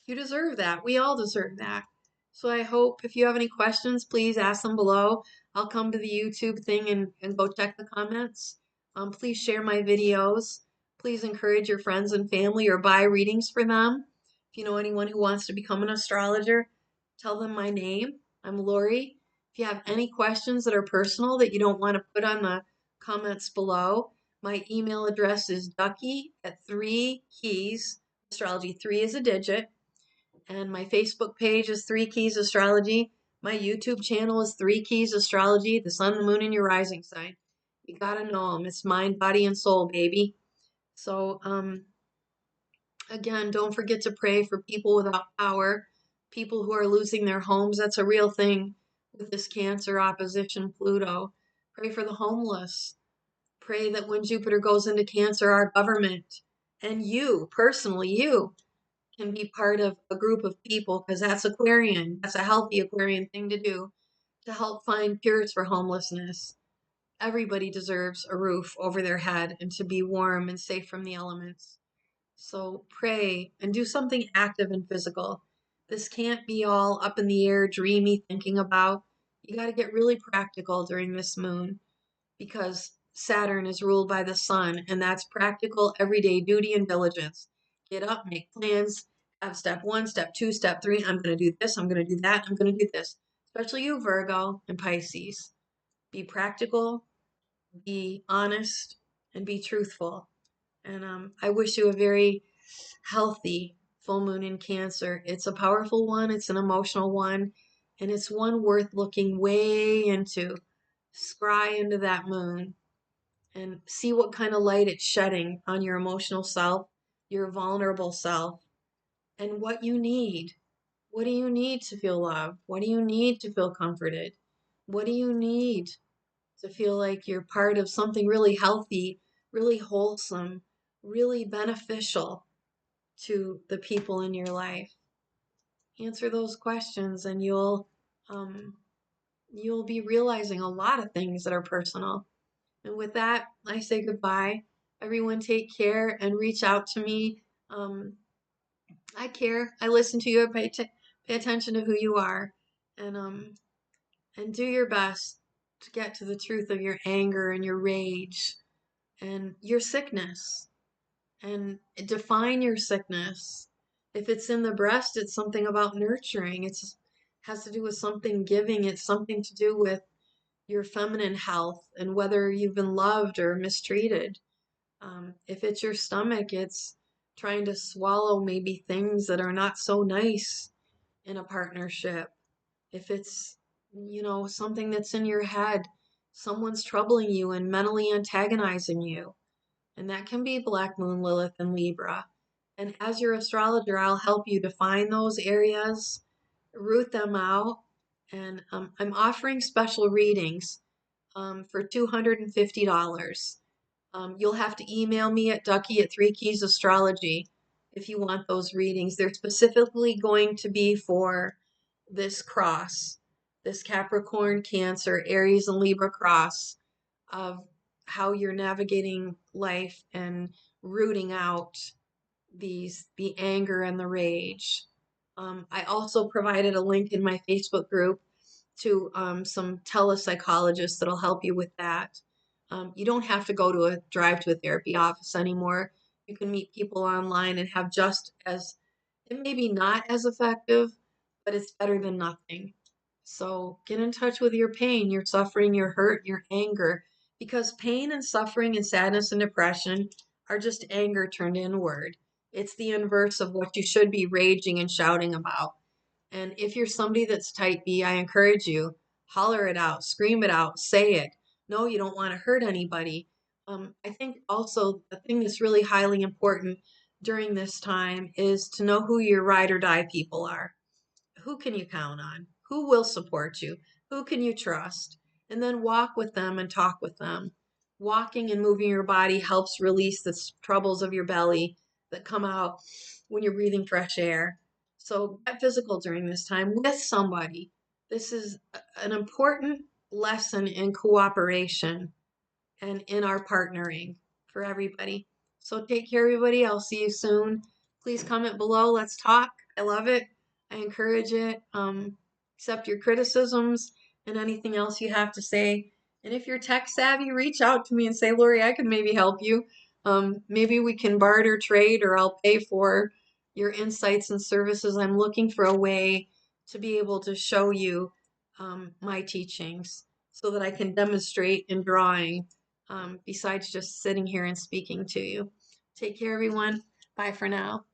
You deserve that. We all deserve that. So I hope if you have any questions, please ask them below. I'll come to the YouTube thing and go check the comments. Please share my videos. Please encourage your friends and family or buy readings for them. If you know anyone who wants to become an astrologer, tell them my name. I'm Lori. If you have any questions that are personal that you don't want to put on the comments below, my email address is ducky at 3keys. Astrology, 3 is a digit. And my Facebook page is 3 Keys Astrology. My YouTube channel is 3 Keys Astrology, the sun, the moon, and your rising sign. You gotta know them. It's mind, body, and soul, baby. So, again, don't forget to pray for people without power, people who are losing their homes. That's a real thing with this Cancer opposition Pluto. Pray for the homeless. Pray that when Jupiter goes into Cancer, our government and you, personally, you, can be part of a group of people because that's Aquarian. That's a healthy Aquarian thing to do to help find cures for homelessness. Everybody deserves a roof over their head and to be warm and safe from the elements. So pray and do something active and physical. This can't be all up in the air, dreamy thinking about. You got to get really practical during this moon because Saturn is ruled by the sun, and that's practical everyday duty and diligence. Get up, make plans, have step one, step two, step three. I'm going to do this, I'm going to do that, I'm going to do this. Especially you, Virgo and Pisces. Be practical, be honest, and be truthful. And I wish you a very healthy full moon in Cancer. It's a powerful one, it's an emotional one, and it's one worth looking way into. Scry into that moon and see what kind of light it's shedding on your emotional self, your vulnerable self, and what you need. What do you need to feel loved? What do you need to feel comforted? What do you need to feel like you're part of something really healthy, really wholesome, really beneficial to the people in your life? Answer those questions and um, you'll be realizing a lot of things that are personal. And with that, I say goodbye. Everyone take care and reach out to me. Um, I care. I listen to you. Pay attention to who you are, and and do your best to get to the truth of your anger and your rage and your sickness, and define your sickness. If it's in the breast, it's something about nurturing. It's has to do with something giving. It's something to do with your feminine health and whether you've been loved or mistreated. If it's your stomach, it's trying to swallow maybe things that are not so nice in a partnership. If it's, something that's in your head, someone's troubling you and mentally antagonizing you. And that can be Black Moon, Lilith, and Libra. And as your astrologer, I'll help you define those areas, root them out. And I'm offering special readings for $250. You'll have to email me at Ducky at Three Keys Astrology if you want those readings. They're specifically going to be for this cross, this Capricorn, Cancer, Aries, and Libra cross of how you're navigating life and rooting out the anger and the rage. I also provided a link in my Facebook group to some telepsychologists that'll help you with that. You don't have to drive to a therapy office anymore. You can meet people online and have just as, it may be not as effective, but it's better than nothing. So get in touch with your pain, your suffering, your hurt, your anger, because pain and suffering and sadness and depression are just anger turned inward. It's the inverse of what you should be raging and shouting about. And if you're somebody that's type B, I encourage you, holler it out, scream it out, say it. No, you don't want to hurt anybody. I think also the thing that's really highly important during this time is to know who your ride or die people are. Who can you count on? Who will support you? Who can you trust? And then walk with them and talk with them. Walking and moving your body helps release the troubles of your belly that come out when you're breathing fresh air. So get physical during this time with somebody. This is an important lesson in cooperation and in our partnering for everybody. So take care, everybody. I'll see you soon. Please comment below. Let's talk. I love it. I encourage it. Accept your criticisms and anything else you have to say. And if you're tech savvy, reach out to me and say, Lori, I can maybe help you. Maybe we can barter, trade, or I'll pay for your insights and services. I'm looking for a way to be able to show you my teachings so that I can demonstrate in drawing besides just sitting here and speaking to you. Take care, everyone. Bye for now.